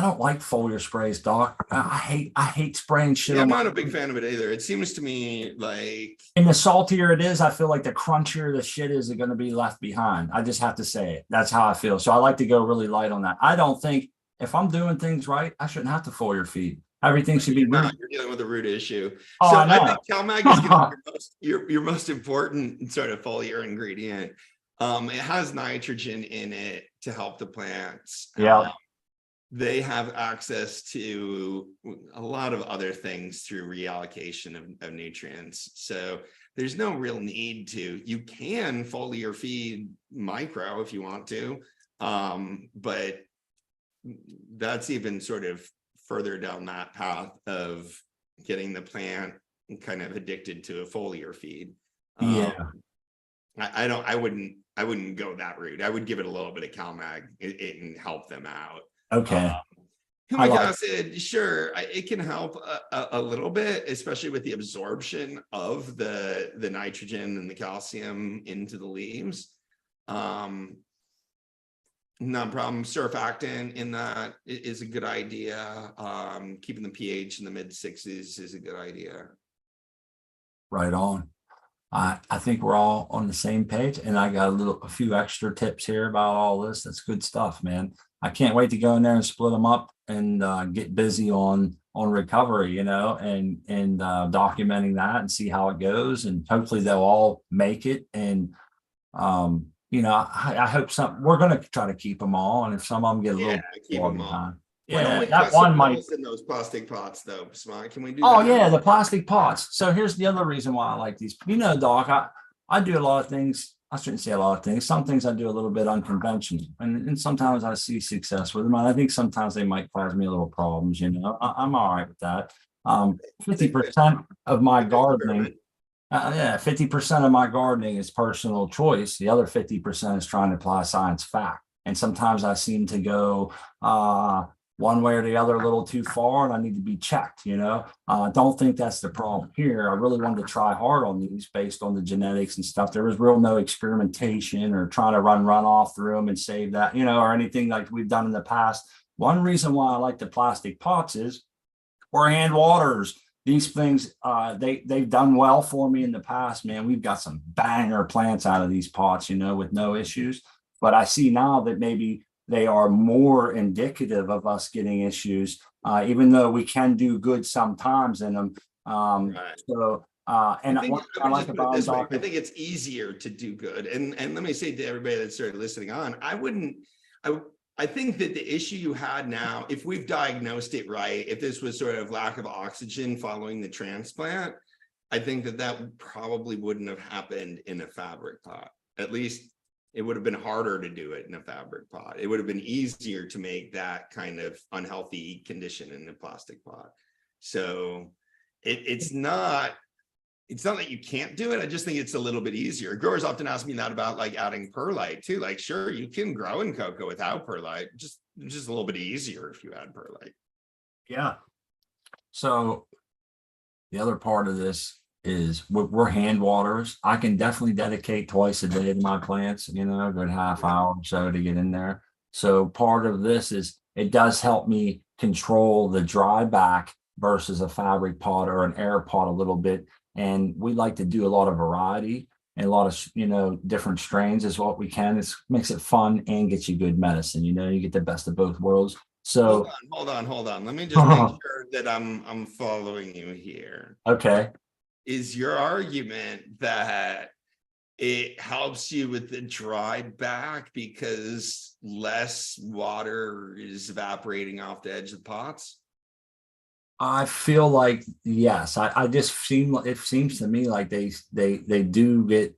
don't like foliar sprays, Doc. I hate spraying shit. Yeah, I'm not a big fan of it either. It seems to me like, and the saltier it is, I feel like the crunchier the shit is going to be left behind. I just have to say it. That's how I feel. So I like to go really light on that. I don't think if I'm doing things right, I shouldn't have to foliar feed. Everything should be. You're dealing with a root issue. Oh, so I think CalMag is going to be your most important sort of foliar ingredient. It has nitrogen in it to help the plants. They have access to a lot of other things through reallocation of nutrients. So there's no real need to. You can foliar feed micro if you want to, but that's even sort of further down that path of getting the plant kind of addicted to a foliar feed. Yeah. I wouldn't go that route. I would give it a little bit of CalMag and help them out. Okay. Humic acid, sure, it can help a little bit, especially with the absorption of the nitrogen and the calcium into the leaves. No problem. Surfactant in that is a good idea. Keeping the pH in the mid-6s is a good idea. Right on. I think we're all on the same page, and I got a few extra tips here about all this. That's good stuff, man. I can't wait to go in there and split them up and get busy on recovery, and documenting that and see how it goes, and hopefully they'll all make it. And I hope we're going to try to keep them all, and if some of them get a little keep them all. Yeah, that one might in those plastic pots though. Smart. Can we do Oh that? yeah, the plastic pots. So here's the other reason why I like these. Doc, I do a lot of things. I shouldn't say a lot of things. Some things I do a little bit unconventional, and sometimes I see success with them. And I think sometimes they might cause me a little problems. I'm all right with that. 50% of my gardening, 50% of my gardening is personal choice. The other 50% is trying to apply science fact. And sometimes I seem to go one way or the other a little too far, and I need to be checked. I don't think that's the problem here. I really wanted to try hard on these based on the genetics and stuff. There was no experimentation or trying to run runoff through them and save that, or anything like we've done in the past. One reason why I like the plastic pots is or hand waters. These things, they've done well for me in the past, man. We've got some banger plants out of these pots, with no issues. But I see now that maybe they are more indicative of us getting issues, even though we can do good sometimes in them. Right. So, and I think it's easier to do good. And let me say to everybody that started listening on, I think that the issue you had now, if we've diagnosed it right, if this was sort of lack of oxygen following the transplant, I think that probably wouldn't have happened in a fabric pot. At least it would have been harder to do it in a fabric pot. It would have been easier to make that kind of unhealthy condition in a plastic pot. So it's not that you can't do it. I just think it's a little bit easier. Growers often ask me that about like adding perlite too. Like, sure, you can grow in cocoa without perlite, just a little bit easier if you add perlite. Yeah. So the other part of this is we're hand waters. I can definitely dedicate twice a day to my plants, a good half hour or so to get in there. So part of this is it does help me control the dry back versus a fabric pot or an air pot a little bit. And we like to do a lot of variety and a lot of, different strains is what we can. It makes it fun and gets you good medicine. You get the best of both worlds. So hold on. Let me just make sure that I'm following you here. Okay. Is your argument that it helps you with the dry back because less water is evaporating off the edge of the pots? I feel like, yes, it seems to me like they do get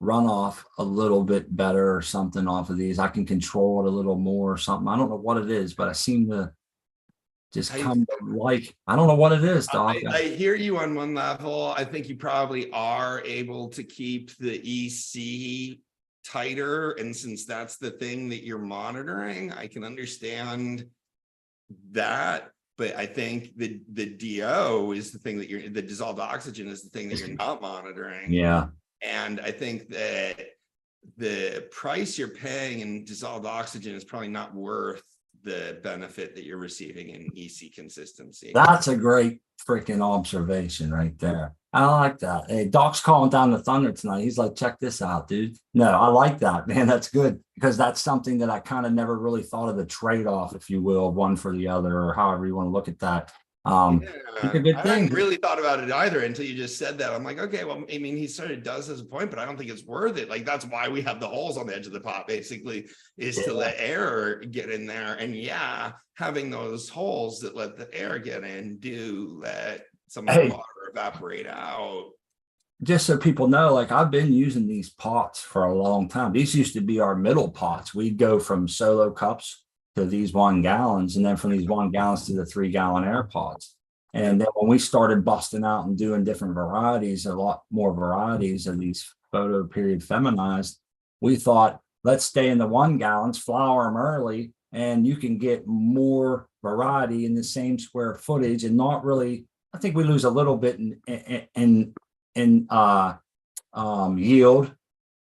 runoff a little bit better or something off of these. I can control it a little more or something. I don't know what it is, but I seem to just I don't know what it is, Doc. I hear you on one level. I think you probably are able to keep the EC tighter. And since that's the thing that you're monitoring, I can understand that. But I think the DO is the thing that the dissolved oxygen is the thing that you're not monitoring. Yeah. And I think that the price you're paying in dissolved oxygen is probably not worth the benefit that you're receiving in EC consistency. That's a great freaking observation right there. I like that. Hey, Doc's calling down the thunder tonight. He's like, check this out, dude. No, I like that, man. That's good because that's something that I kind of never really thought of the trade-off, if you will, one for the other, or however you want to look at that. It's a good thing. I hadn't really thought about it either until you just said that. I'm like, okay, well, I mean, he sort of does as a point, but I don't think it's worth it. Like, that's why we have the holes on the edge of the pot, basically, is to let air get in there. And having those holes that let the air get in do let some of the water evaporate out. just so people know, like I've been using these pots for a long time. These used to be our middle pots. We'd go from solo cups to these 1 gallons, and then from these 1 gallons to the 3 gallon air pots. And then when we started busting out and doing different varieties, a lot more varieties of these photo period feminized, we thought, let's stay in the 1 gallons, flower them early, and you can get more variety in the same square footage and not really. I think we lose a little bit in yield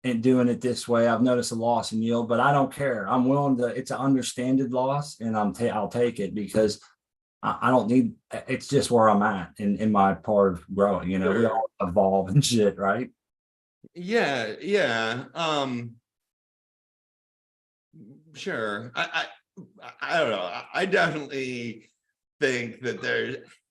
in doing it this way. I've noticed a loss in yield, but I don't care. I'm willing to. It's an understanded loss, and I'll take it because I don't need. It's just where I'm at in my part of growing. You know, we all evolve and shit, right? Yeah, yeah. Sure. I don't know. I definitely think that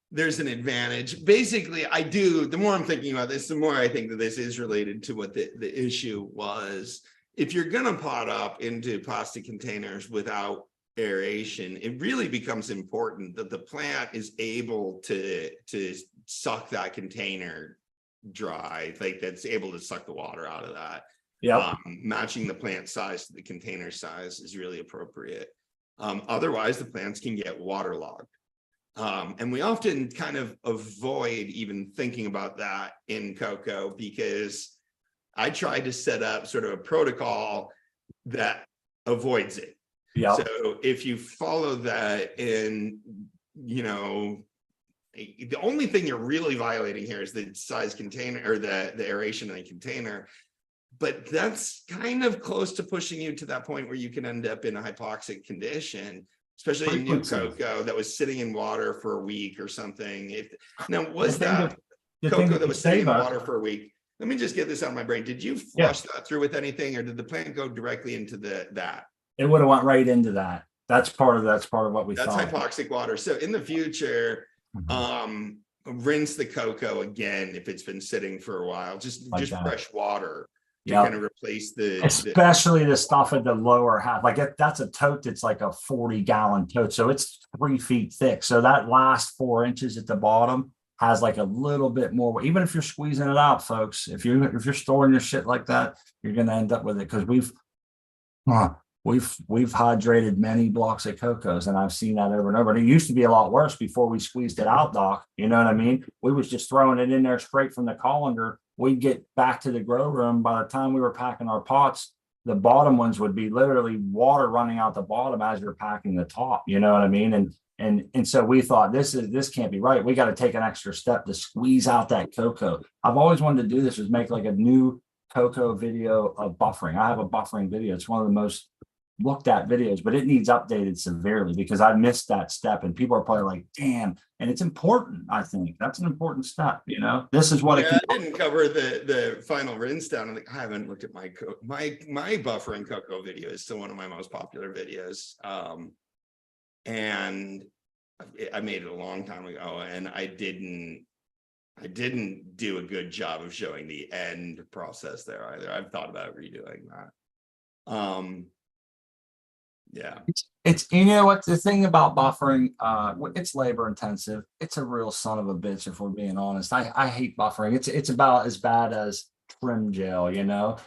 there's an advantage. Basically, I do. The more I'm thinking about this, the more I think that this is related to what the issue was. If you're going to pot up into plastic containers without aeration, it really becomes important that the plant is able to suck that container dry, like that's able to suck the water out of that. Yeah. Matching the plant size to the container size is really appropriate. Otherwise, the plants can get waterlogged. And we often kind of avoid even thinking about that in cocoa because I tried to set up sort of a protocol that avoids it. Yeah. So if you follow that and, you know, the only thing you're really violating here is the size container or the aeration in the container. But that's kind of close to pushing you to that point where you can end up in a hypoxic condition, especially in new cocoa that was sitting in water for a week or something. Now, was that cocoa that was sitting in water for a week? Let me just get this out of my brain. Did you flush that through with anything, or did the plant go directly into that? It would have went right into that. That's part of what we thought. That's hypoxic water. So in the future, rinse the cocoa again if it's been sitting for a while. Just fresh water. To kind of replace especially the stuff at the lower half. Like that's a tote that's like a 40-gallon tote, so it's 3 feet thick. So that last 4 inches at the bottom has like a little bit more. Even if you're squeezing it out, folks, if you're storing your shit like that, you're going to end up with it because we've hydrated many blocks of cocos, and I've seen that over and over. And it used to be a lot worse before we squeezed it out, Doc. You know what I mean? We was just throwing it in there straight from the colander. We'd get back to the grow room. By the time we were packing our pots, the bottom ones would be literally water running out the bottom as you're packing the top. You know what I mean? And so we thought this can't be right. We got to take an extra step to squeeze out that cocoa. I've always wanted to do this, was make like a new cocoa video of buffering. I have a buffering video. It's one of the most looked at videos, but it needs updated severely because I missed that step, and people are probably like, damn. And it's important. I think that's an important step. You know, this is what I didn't cover the final rinse down. I haven't looked at my buffering cocoa video. Is still one of my most popular videos. And I made it a long time ago, and I didn't do a good job of showing the end process there either. I've thought about redoing that. Yeah, it's you know what the thing about buffering, it's labor intensive. It's a real son of a bitch, if we're being honest. I hate buffering. It's about as bad as trim gel, you know.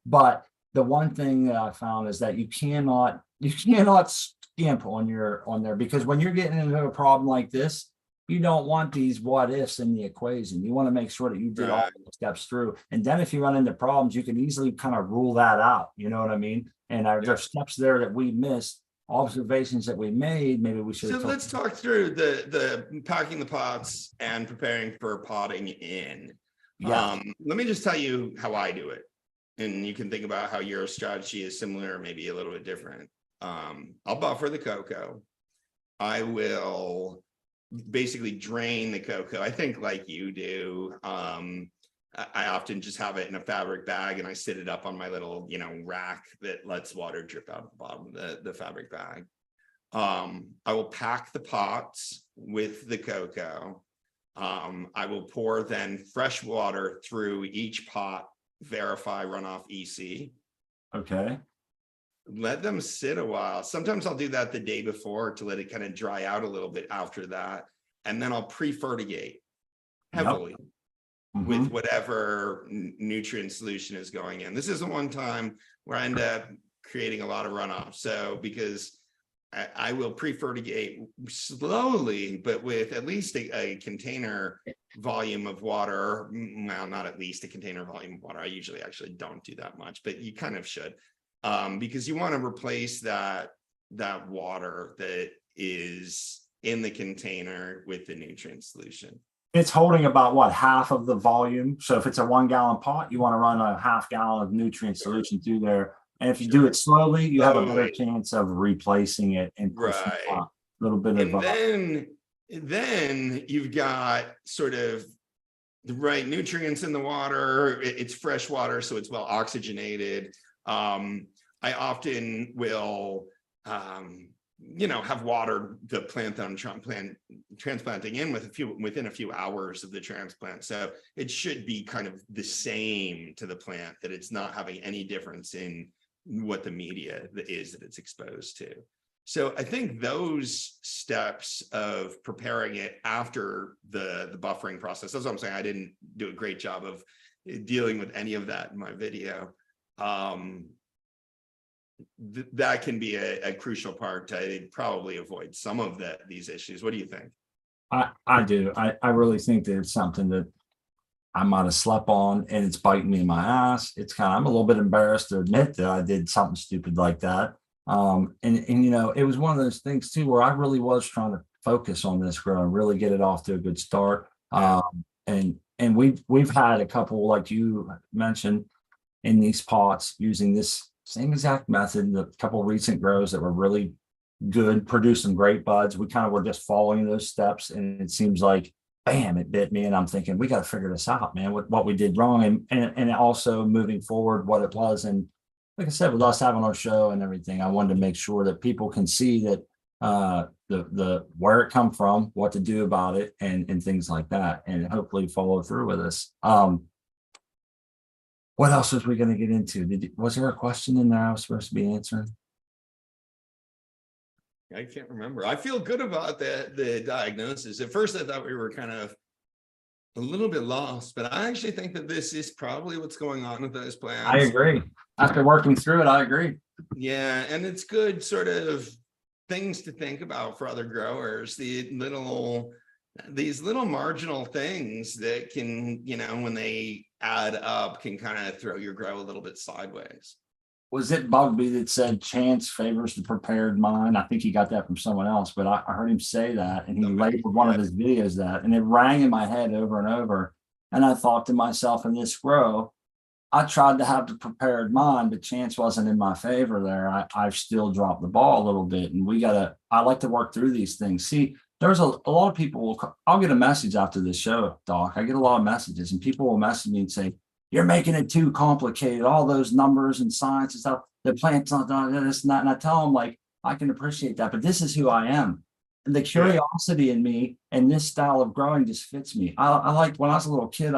But the one thing that I found is that you cannot skimp on there, because when you're getting into a problem like this, you don't want these what ifs in the equation. You want to make sure that you did all the steps through. And then if you run into problems, you can easily kind of rule that out. You know what I mean? And there's steps there that we missed, observations that we made. Maybe we should. So let's talk through the packing the pots and preparing for potting in. Yeah. Let me just tell you how I do it. And you can think about how your strategy is similar or maybe a little bit different. I'll buffer the cocoa. I will basically drain the cocoa. I think like you do. I often just have it in a fabric bag and I sit it up on my little, rack that lets water drip out of the bottom of the fabric bag. I will pack the pots with the cocoa. I will pour then fresh water through each pot, verify runoff EC. Okay. Let them sit a while. Sometimes I'll do that the day before to let it kind of dry out a little bit after that. And then I'll pre-fertigate heavily. Yep. with whatever nutrient solution is going in. This isn't one time where I end up creating a lot of runoff. So because I will prefer to get slowly, but with at least a container volume of water. Well, not at least a container volume of water. I usually actually don't do that much, but you kind of should, because you want to replace that water that is in the container with the nutrient solution. It's holding about what, half of the volume. So if it's a 1 gallon pot, you want to run a half gallon of nutrient solution through there. And if you do it slowly, you have a better chance of replacing it and pushing a little bit of. And then you've got sort of the right nutrients in the water. It's fresh water, so it's well oxygenated. I often will, have watered the plant that I'm transplanting in within a few hours of the transplant. So it should be kind of the same to the plant, that it's not having any difference in what the media is that it's exposed to. So I think those steps of preparing it after the buffering process, that's what I'm saying. I didn't do a great job of dealing with any of that in my video. That can be a crucial part to probably avoid some of these issues. What do you think? I do. I really think that it's something that I might have slept on, and it's biting me in my ass. I'm a little bit embarrassed to admit that I did something stupid like that. And it was one of those things too, where I really was trying to focus on this grow and really get it off to a good start. And we've had a couple, like you mentioned, in these pots using this same exact method, a couple of recent grows that were really good, producing great buds. We kind of were just following those steps, and it seems like, bam, it bit me. And I'm thinking, we got to figure this out, man, what we did wrong, and also moving forward what it was. And like I said, with us having our show and everything, I wanted to make sure that people can see that the where it come from, what to do about it, and things like that, and hopefully follow through with us. What else was we going to get into? Was there a question in there I was supposed to be answering? I can't remember. I feel good about the diagnosis. At first, I thought we were kind of a little bit lost, but I actually think that this is probably what's going on with those plants. I agree. After working through it, I agree. Yeah, and it's good sort of things to think about for other growers. These little marginal things that can, when they add up, can kind of throw your grow a little bit sideways. Was it Bugby that said chance favors the prepared mind? I think he got that from someone else, but I heard him say that, and he labeled one of his videos that, and it rang in my head over and over. And I thought to myself, in this grow, I tried to have the prepared mind, but chance wasn't in my favor there. I've still dropped the ball a little bit, and I like to work through these things. See, there's a lot of people, I'll get a message after this show, Doc. I get a lot of messages, and people will message me and say, you're making it too complicated, all those numbers and science and stuff, the plants, this and that. And I tell them, like, I can appreciate that, but this is who I am. And the curiosity in me and this style of growing just fits me. I like, when I was a little kid,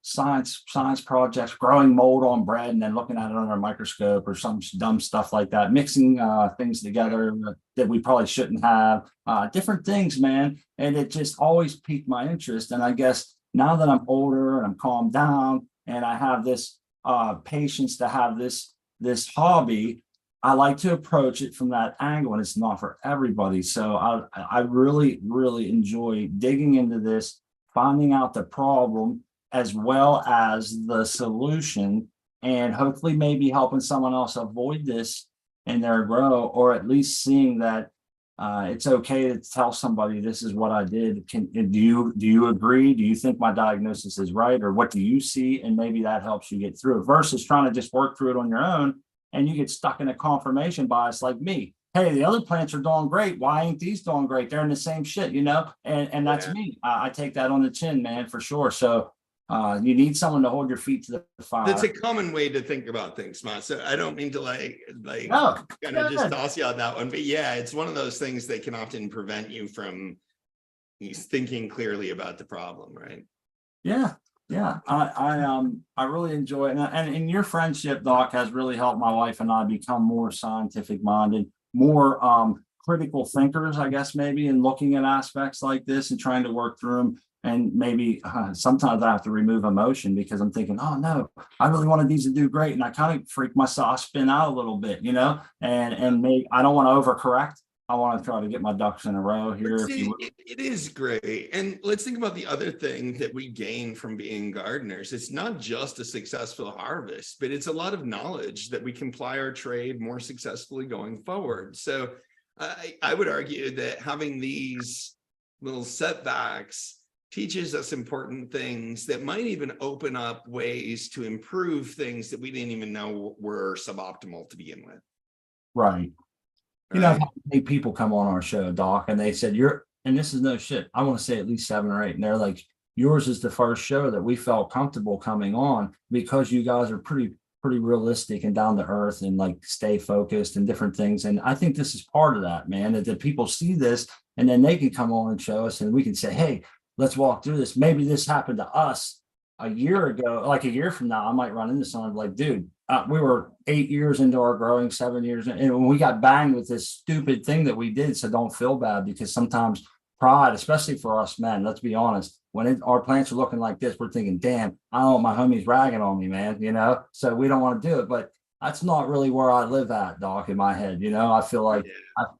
science projects, growing mold on bread and then looking at it under a microscope or some dumb stuff like that, mixing things together that we probably shouldn't have, different things, man. And it just always piqued my interest. And I guess now that I'm older and I'm calmed down and I have this patience to have this hobby, I like to approach it from that angle, and it's not for everybody. So I really, really enjoy digging into this, finding out the problem as well as the solution, and hopefully maybe helping someone else avoid this in their grow, or at least seeing that it's okay to tell somebody this is what I did. Do you agree? Do you think my diagnosis is right, or what do you see? And maybe that helps you get through it versus trying to just work through it on your own, and you get stuck in a confirmation bias like me. Hey, the other plants are doing great. Why ain't these doing great? They're in the same shit, and that's me. I take that on the chin, man, for sure. So you need someone to hold your feet to the fire. That's a common way to think about things, Matt. So I don't mean to just toss you on that one, but yeah, it's one of those things that can often prevent you from thinking clearly about the problem, right? Yeah. I really enjoy it, and in your friendship, Doc, has really helped my wife and I become more scientific minded, more critical thinkers, I guess, maybe, in looking at aspects like this and trying to work through them. And maybe sometimes I have to remove emotion because I'm thinking, oh no, I really wanted these to do great. And I kind of freak myself, I spin out a little bit, and maybe I don't want to overcorrect. I want to try to get my ducks in a row here. But see, it is great. And let's think about the other thing that we gain from being gardeners. It's not just a successful harvest, but it's a lot of knowledge that we can ply our trade more successfully going forward. So I would argue that having these little setbacks teaches us important things that might even open up ways to improve things that we didn't even know were suboptimal to begin with. Right. You know, I've had many people come on our show, Doc, and they said, and this is no shit, I want to say at least 7 or 8, and they're like, yours is the first show that we felt comfortable coming on because you guys are pretty realistic and down to earth and like stay focused and different things. And I think this is part of that, man, that people see this and then they can come on and show us and we can say, hey, let's walk through this. Maybe this happened to us a year ago, like a year from now, I might run into someone like, dude, we were 8 years into our growing, 7 years, and we got banged with this stupid thing that we did. So don't feel bad, because sometimes pride, especially for us men, let's be honest, when our plants are looking like this, we're thinking, damn, I don't want my homies ragging on me, man, so we don't want to do it. But that's not really where I live at, Doc, in my head. I feel like,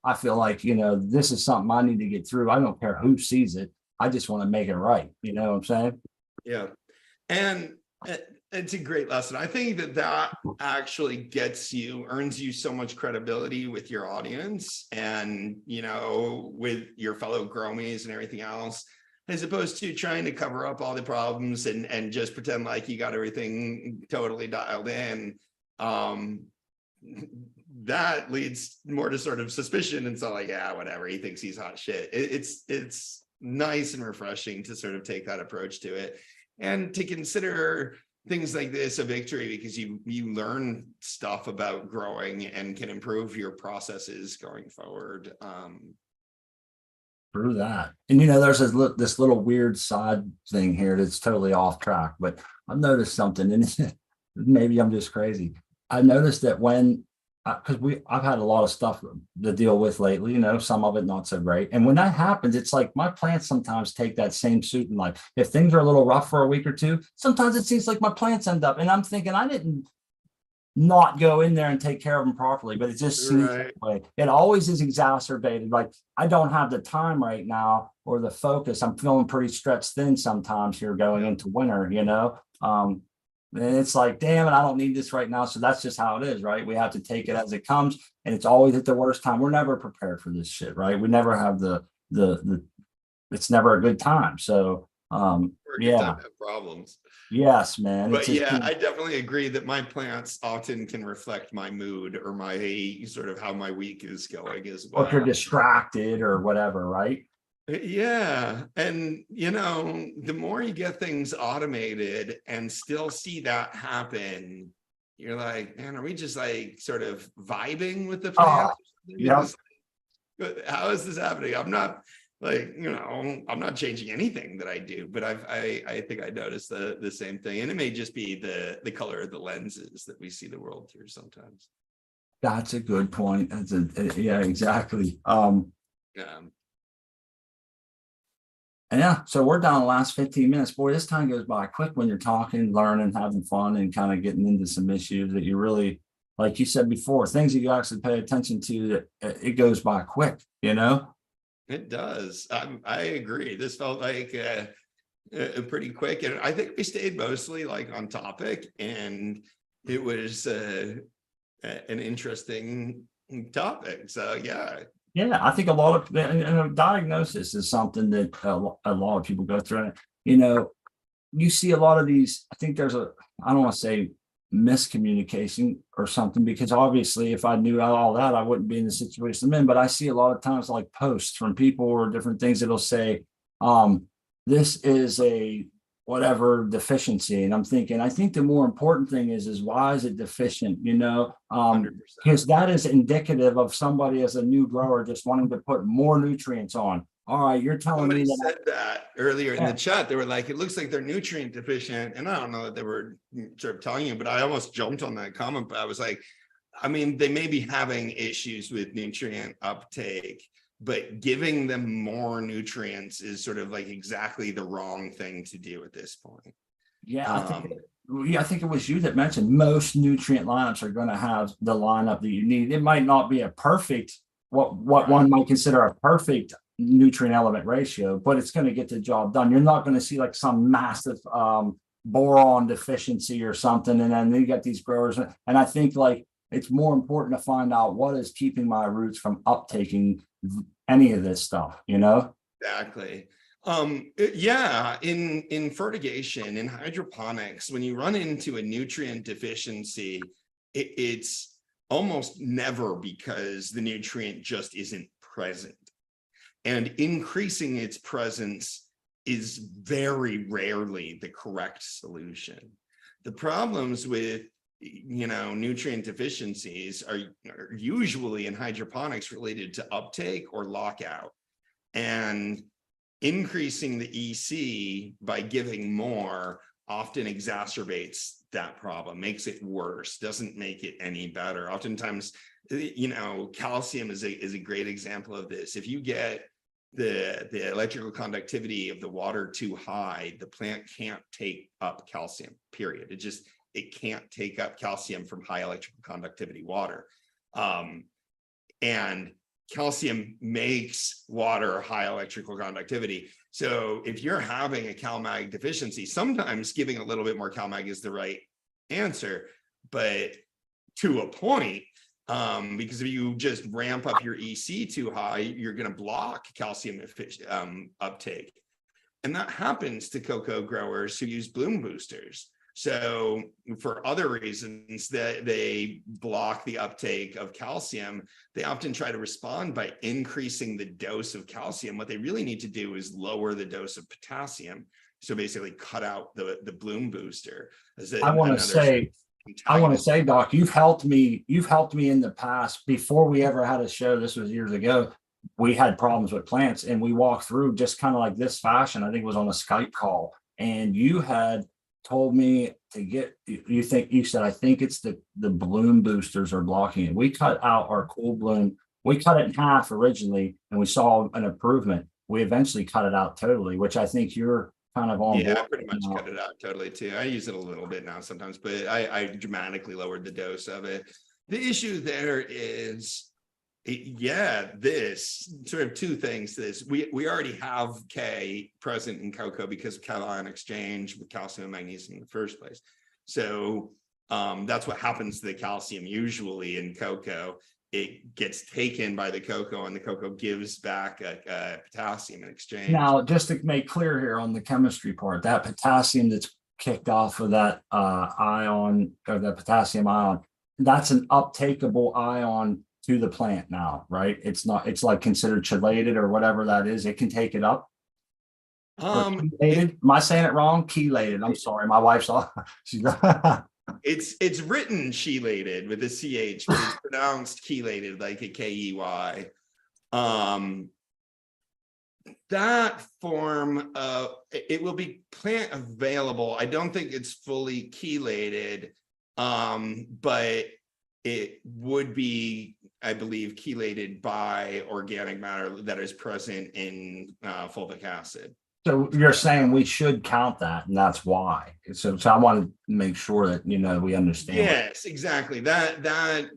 I feel like, this is something I need to get through. I don't care who sees it. I just want to make it right. You know what I'm saying? Yeah. And it's a great lesson. I think that actually earns you so much credibility with your audience and, with your fellow gromies and everything else, as opposed to trying to cover up all the problems and just pretend like you got everything totally dialed in. That leads more to sort of suspicion and so like, yeah, whatever, he thinks he's hot shit. It's nice and refreshing to sort of take that approach to it and to consider things like this a victory, because you learn stuff about growing and can improve your processes going forward. Through that. And there's this little weird side thing here that's totally off track, but I've noticed something, and maybe I'm just crazy. I noticed that because I've had a lot of stuff to deal with lately, some of it not so great. And when that happens, it's like my plants sometimes take that same suit in life. If things are a little rough for a week or two, sometimes it seems like my plants end up, and I'm thinking I didn't not go in there and take care of them properly, but it just seems that way. It always is exacerbated. Like I don't have the time right now or the focus. I'm feeling pretty stretched thin sometimes here going into winter, and it's like, damn it, I don't need this right now. So that's just how it is, right? We have to take it as it comes, and it's always at the worst time. We're never prepared for this shit, right? We never have it's never a good time. So problems. Yes, man. But I definitely agree that my plants often can reflect my mood or my sort of how my week is going as well. Or if you're distracted or whatever, right? Yeah. And, the more you get things automated and still see that happen, you're like, man, are we just like sort of vibing with the plant? How is this happening? I'm not I'm not changing anything that I do, but I think I noticed the same thing. And it may just be the color of the lenses that we see the world through sometimes. That's a good point. Yeah, exactly. Yeah, so we're down the last 15 minutes. Boy, this time goes by quick when you're talking, learning, having fun, and kind of getting into some issues that you really, like you said before, things that you actually pay attention to, that it goes by quick, It does. I agree. This felt like a pretty quick, and I think we stayed mostly like on topic, and it was an interesting topic. So yeah. Yeah, I think a lot of diagnosis is something that a lot of people go through. You see a lot of these. I think there's I don't want to say miscommunication or something, because obviously if I knew all that, I wouldn't be in the situation I'm in. But I see a lot of times like posts from people or different things that'll say, this is a whatever deficiency. And I'm thinking, I think the more important thing is why is it deficient? Because that is indicative of somebody as a new grower just wanting to put more nutrients on. All right, you're telling me that. Said that earlier in the chat. They were like, it looks like they're nutrient deficient. And I don't know that they were sort of telling you, but I almost jumped on that comment. But I was like, I mean, they may be having issues with nutrient uptake, but giving them more nutrients is sort of like exactly the wrong thing to do at this point. Yeah, I think it was you that mentioned most nutrient lineups are going to have the lineup that you need. It might not be a perfect, what one might consider a perfect nutrient element ratio, but it's going to get the job done. You're not going to see like some massive boron deficiency or something, and then you get these growers. And I think like it's more important to find out what is keeping my roots from uptaking any of this stuff, you know? Exactly. Yeah, in fertigation, in hydroponics, when you run into a nutrient deficiency, it's almost never because the nutrient just isn't present. And increasing its presence is very rarely the correct solution. The problems with nutrient deficiencies are usually in hydroponics related to uptake or lockout. And increasing the EC by giving more often exacerbates that problem, makes it worse, doesn't make it any better. Oftentimes, calcium is a great example of this. If you get the electrical conductivity of the water too high, the plant can't take up calcium, period. It can't take up calcium from high electrical conductivity water. And calcium makes water high electrical conductivity. So if you're having a CalMag deficiency, sometimes giving a little bit more CalMag is the right answer, but to a point, because if you just ramp up your EC too high, you're going to block calcium uptake. And that happens to cocoa growers who use bloom boosters. So for other reasons that they block the uptake of calcium, they often try to respond by increasing the dose of calcium. What they really need to do is lower the dose of potassium. So basically cut out the bloom booster. I want to say, Doc, you've helped me in the past. Before we ever had a show, this was years ago, we had problems with plants and we walked through just kind of like this fashion. I think it was on a Skype call, and you had told me to get, you said, I think it's the bloom boosters are blocking it. We cut out our cool bloom. We cut it in half originally and we saw an improvement. We eventually cut it out totally, which I think you're kind of on board. I pretty much cut it out totally too. I use it a little bit now sometimes, but I dramatically lowered the dose of it. The issue there is, this sort of two things. We already have K present in cocoa because of cation exchange with calcium and magnesium in the first place. So that's what happens to the calcium usually in cocoa. It gets taken by the cocoa and the cocoa gives back a potassium in exchange. Now, just to make clear here on the chemistry part, that potassium that's kicked off of that ion, or the potassium ion, that's an uptakeable ion to the plant now, right? It's like considered chelated or whatever that is. It can take it up. Chelated? Am I saying it wrong? Chelated. I'm sorry. My wife's all it's written chelated with a CH, but it's pronounced chelated like a KEY. That form of it will be plant available. I don't think it's fully chelated, but it would be, I believe, chelated by organic matter that is present in fulvic acid. So you're saying we should count that, and that's why. So I want to make sure that we understand. Yes, exactly. That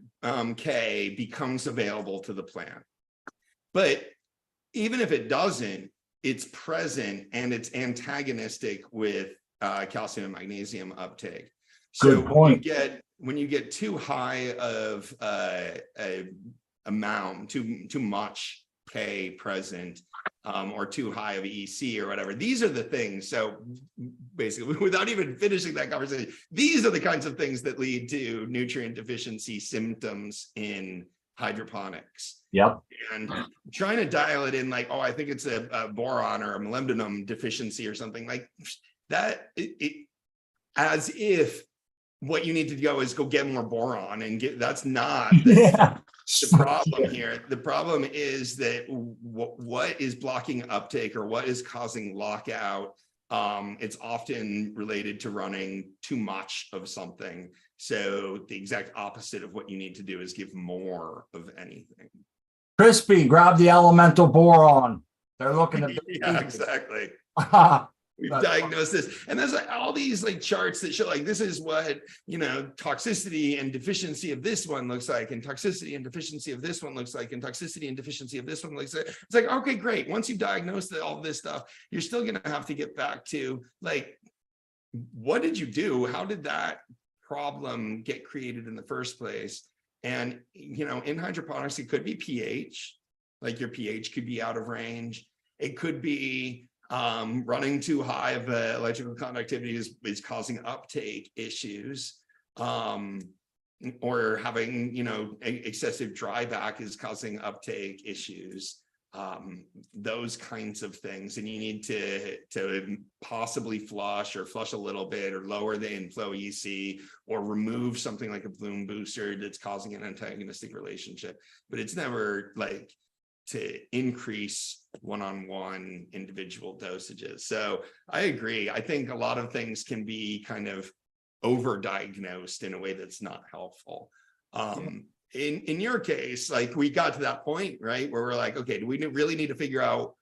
K becomes available to the plant, but even if it doesn't, it's present and it's antagonistic with calcium and magnesium uptake. So good point. When you get too high of a amount, too much K present, or too high of EC or whatever, these are the things. So basically, without even finishing that conversation, these are the kinds of things that lead to nutrient deficiency symptoms in hydroponics. Yep. And trying to dial it in like, oh, I think it's a boron or a molybdenum deficiency or something like that, as if what you need to go is go get more boron and that's not the problem here. The problem is that what is blocking uptake or what is causing lockout, it's often related to running too much of something. So the exact opposite of what you need to do is give more of anything. Crispy, grab the elemental boron. They're looking at Yeah, exactly. We've That's diagnosed this. And there's like all these like charts that show like this is what, toxicity and deficiency of this one looks like, and toxicity and deficiency of this one looks like, and toxicity and deficiency of this one looks like. It's like, okay, great. Once you've diagnosed all this stuff, you're still going to have to get back to like, what did you do? How did that problem get created in the first place? And, in hydroponics, it could be pH, like your pH could be out of range. It could be running too high of electrical conductivity is causing uptake issues, or having, excessive dryback is causing uptake issues, those kinds of things. And you need to possibly flush a little bit, or lower the inflow EC, or remove something like a bloom booster that's causing an antagonistic relationship. But it's never like to increase one-on-one individual dosages. So I agree. I think a lot of things can be kind of overdiagnosed in a way that's not helpful. In your case, like we got to that point, right, where we're like, okay, do we really need to figure out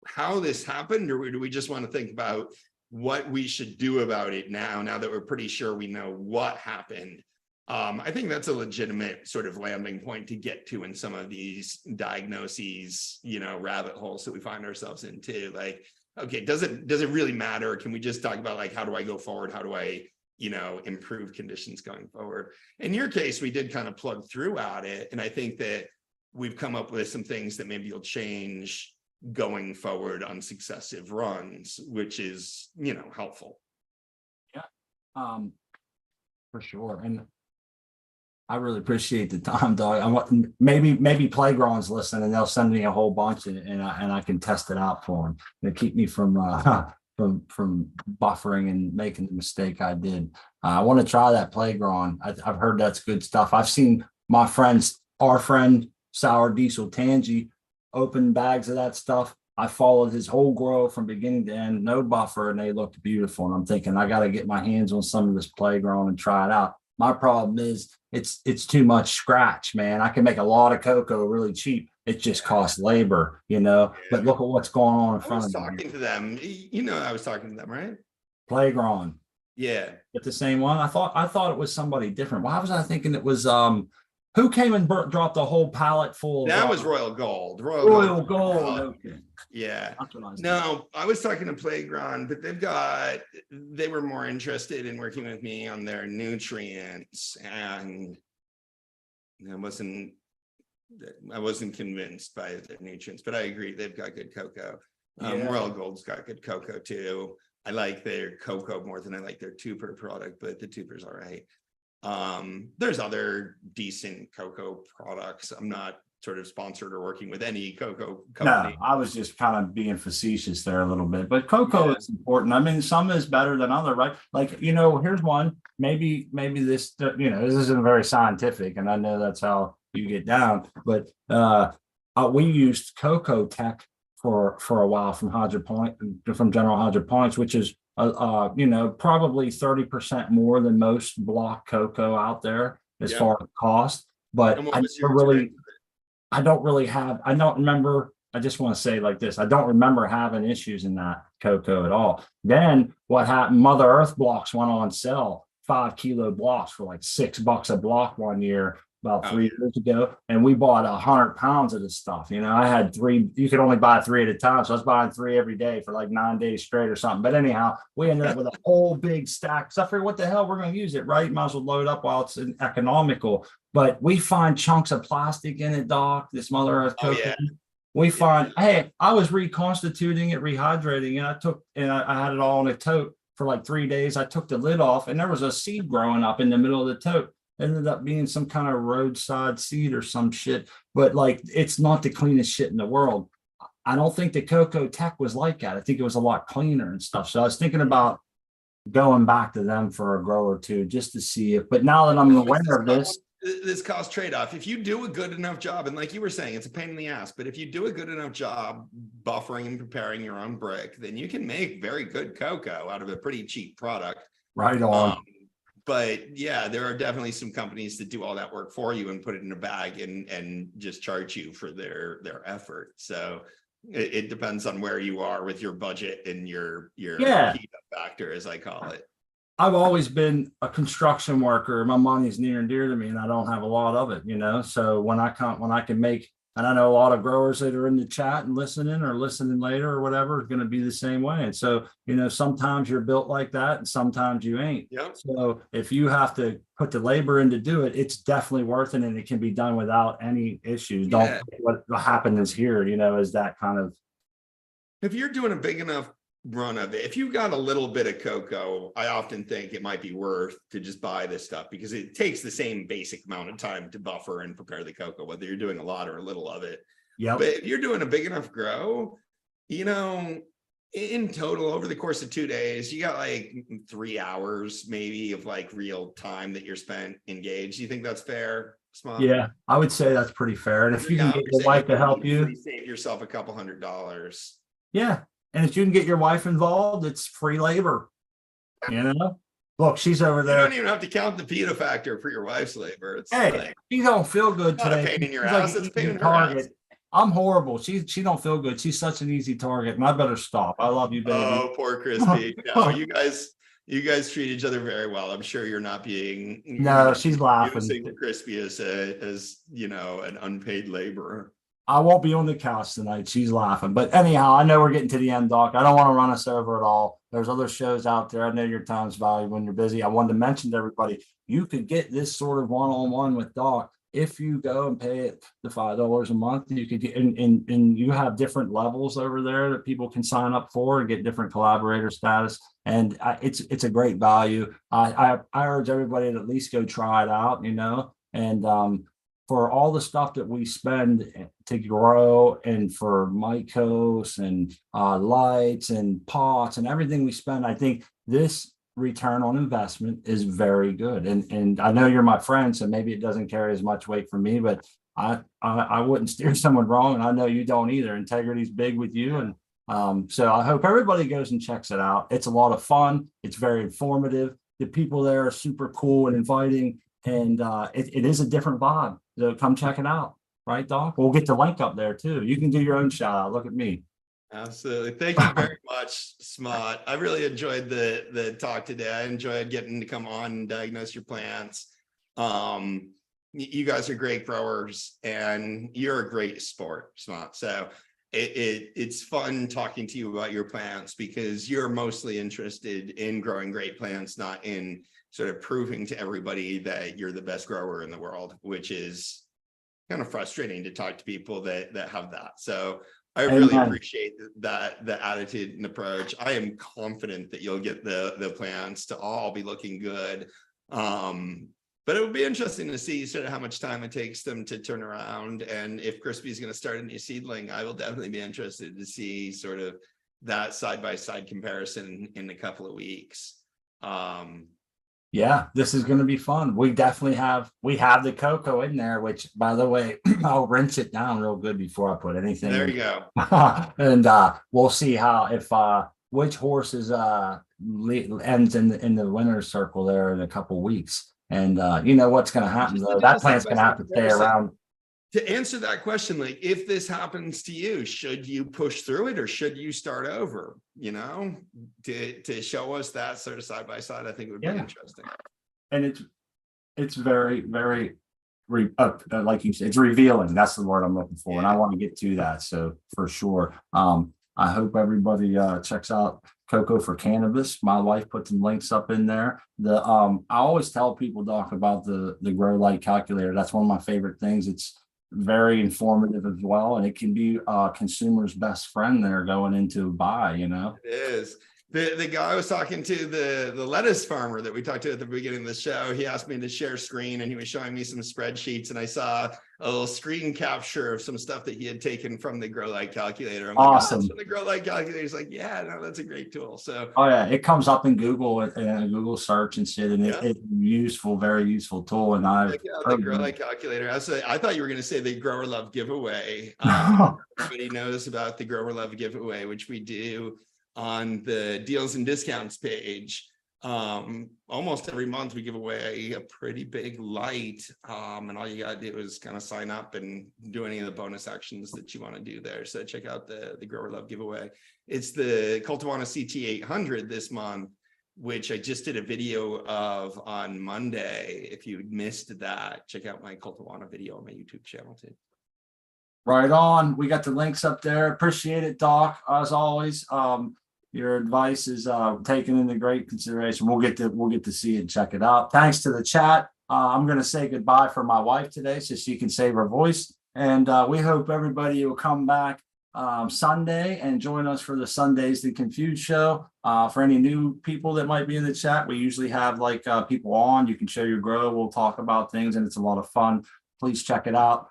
how this happened, or do we just want to think about what we should do about it now that we're pretty sure we know what happened? I think that's a legitimate sort of landing point to get to in some of these diagnoses, rabbit holes that we find ourselves into. Like, okay, does it really matter? Can we just talk about like, how do I go forward? How do I, improve conditions going forward? In your case, we did kind of plug through at it. And I think that we've come up with some things that maybe you'll change going forward on successive runs, which is, helpful. Yeah, for sure. And I really appreciate the time, dog. I want maybe Playground's listening, and they'll send me a whole bunch, and I can test it out for them. They keep me from buffering and making the mistake I did. I want to try that Playground. I've heard that's good stuff. I've seen our friend Sour Diesel Tangy open bags of that stuff. I followed his whole grow from beginning to end, no buffer, and they looked beautiful. And I'm thinking I got to get my hands on some of this Playground and try it out. My problem is it's too much scratch, man. I can make a lot of cocoa really cheap. It just costs labor, but look at what's going on in front of me. I was talking to them, I was talking to them, right? Playground. Yeah. But the same one. I thought it was somebody different. Why was I thinking it was who came and dropped a whole pallet full of that was Royal Gold. Royal Gold. Okay. Yeah. No, I was talking to Playground, but they were more interested in working with me on their nutrients, and I wasn't convinced by the nutrients, but I agree they've got good cocoa. Royal Gold's got good cocoa too. I like their cocoa more than I like their tuber product, but the tuber's all right. There's other decent cocoa products. I'm not sort of sponsored or working with any cocoa company. No, I was just kind of being facetious there a little bit, but cocoa is important. I mean, some is better than other, right? Like, here's one, maybe this, this isn't very scientific, and I know that's how you get down, but we used Cocoa Tech for a while from General Hydroponics, which is probably 30% more than most block cocoa out there as far as cost. But I don't remember. I just want to say like this. I don't remember having issues in that cocoa at all. Then what happened? Mother Earth blocks went on sale, 5 kilo blocks for like $6 a block one year, about 3 years ago. And we bought 100 pounds of this stuff. I had 3, you could only buy 3 at a time. So I was buying 3 every day for like 9 days straight or something. But anyhow, we ended up with a whole big stack. So I figured, what the hell, we're going to use it, right? Might as well load up while it's economical. But we find chunks of plastic in it, Doc, this Mother Earth cocoa. We find, hey, I was reconstituting it, rehydrating it. I had it all in a tote for like 3 days. I took the lid off, and there was a seed growing up in the middle of the tote. It ended up being some kind of roadside seed or some shit, but like, it's not the cleanest shit in the world. I don't think the Cocoa Tech was like that. I think it was a lot cleaner and stuff. So I was thinking about going back to them for a grow or two just to see it. But now that I'm aware of this cost trade-off, if you do a good enough job, and like you were saying, it's a pain in the ass, but if you do a good enough job buffering and preparing your own brick, then you can make very good cocoa out of a pretty cheap product. Right on. But yeah, there are definitely some companies that do all that work for you and put it in a bag and just charge you for their effort. So it depends on where you are with your budget and your Yeah. heat up factor, as I call it. I've always been a construction worker. My money's near and dear to me, and I don't have a lot of it, So when I can make, and I know a lot of growers that are in the chat and listening later or whatever is going to be the same way. And so, sometimes you're built like that and sometimes you ain't. Yep. So if you have to put the labor in to do it, it's definitely worth it, and it can be done without any issues. Yeah. What happened is here, is that kind of. If you're doing a big enough run of it, if you've got a little bit of cocoa, I often think it might be worth to just buy this stuff because it takes the same basic amount of time to buffer and prepare the cocoa, whether you're doing a lot or a little of it. Yeah. But if you're doing a big enough grow, in total over the course of 2 days, you got like 3 hours maybe of like real time that you're spent engaged. You think that's fair? Smart? Yeah, I would say that's pretty fair. And if you can get your wife to help you, save yourself a couple $100s. Yeah. And if you can get your wife involved, it's free labor. Look, she's over there. You don't even have to count the PETA factor for your wife's labor. It's she don't feel good not a today. pain in your She's ass. like It's a pain in her target. ass. I'm horrible. She don't feel good. She's such an easy target, and I better stop. I love you, baby. Oh, poor Crispy. No, you guys treat each other very well. I'm sure you're not being she's laughing. using Crispy as an unpaid laborer. I won't be on the couch tonight. She's laughing. But anyhow, I know we're getting to the end, Doc. I don't want to run us over at all. There's other shows out there. I know your time's valuable when you're busy. I wanted to mention to everybody, you could get this sort of one-on-one with Doc if you go and pay it the $5 a month. You could get, and you have different levels over there that people can sign up for and get different collaborator status. And it's a great value. I urge everybody to at least go try it out, and for all the stuff that we spend to grow, and for mycos and lights and pots and everything we spend, I think this return on investment is very good. And I know you're my friend, so maybe it doesn't carry as much weight for me, but I wouldn't steer someone wrong, and I know you don't either. Integrity's big with you, and so I hope everybody goes and checks it out. It's a lot of fun. It's very informative. The people there are super cool and inviting, and it is a different vibe. So come check it out, right, Doc? We'll get the link up there too. You can do your own shout out. Look at me. Absolutely. Thank you very much, Smart. I really enjoyed the talk today. I enjoyed getting to come on and diagnose your plants. You guys are great growers, and you're a great sport, Smart. So it's fun talking to you about your plants because you're mostly interested in growing great plants, not in sort of proving to everybody that you're the best grower in the world, which is kind of frustrating to talk to people that have that. So I really appreciate that, the attitude and approach. I am confident that you'll get the plants to all be looking good. But it would be interesting to see sort of how much time it takes them to turn around. And if Crispy is going to start a new seedling, I will definitely be interested to see sort of that side-by-side comparison in a couple of weeks. Yeah, this is going to be fun. We have the cocoa in there, which, by the way, I'll rinse it down real good before I put anything. There you go. And we'll see which horses ends in the winner's circle there in a couple weeks. And what's going to happen though? That plant's going to have to stay around. To answer that question, like if this happens to you, should you push through it or should you start over? To show us that sort of side by side, I think would be interesting. And it's very, very like you said, it's revealing. That's the word I'm looking for, and I want to get to that. So for sure, I hope everybody checks out Coco for Cannabis. My wife put some links up in there. I always tell people, Doc, about the Grow Light calculator. That's one of my favorite things. It's very informative as well, and it can be consumer's best friend there going into buy. It is. The guy I was talking to, the lettuce farmer that we talked to at the beginning of the show, he asked me to share screen, and he was showing me some spreadsheets, and I saw a little screen capture of some stuff that he had taken from the Grow Light calculator. I'm awesome. Like, oh, from the Grow Light calculator. He's like, yeah, no, that's a great tool. So it comes up in Google and Google search and shit, and it's useful, very useful tool. And the Grow Light calculator. I thought you were going to say the Grower Love giveaway. Everybody knows about the Grower Love giveaway, which we do on the deals and discounts page. almost every month we give away a pretty big light. And all you gotta do is kind of sign up and do any of the bonus actions that you want to do there. So check out the Grower Love giveaway. It's the Cultiwana CT800 this month, which I just did a video of on Monday. If you missed that, check out my Cultiwana video on my YouTube channel too. Right on. We got the links up there. Appreciate it, Doc. As always, your advice is taken into great consideration. We'll get to see it and check it out. Thanks to the chat. I'm going to say goodbye for my wife today so she can save her voice. And we hope everybody will come back Sunday and join us for the Sundays and Confused show. For any new people that might be in the chat, we usually have like people on. You can show your grow. We'll talk about things and it's a lot of fun. Please check it out.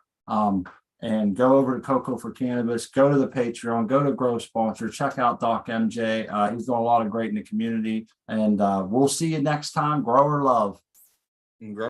And go over to Coco for Cannabis, go to the Patreon, go to Grow Sponsor, check out Doc MJ. He's doing a lot of great in the community. And we'll see you next time. Grower love. And grow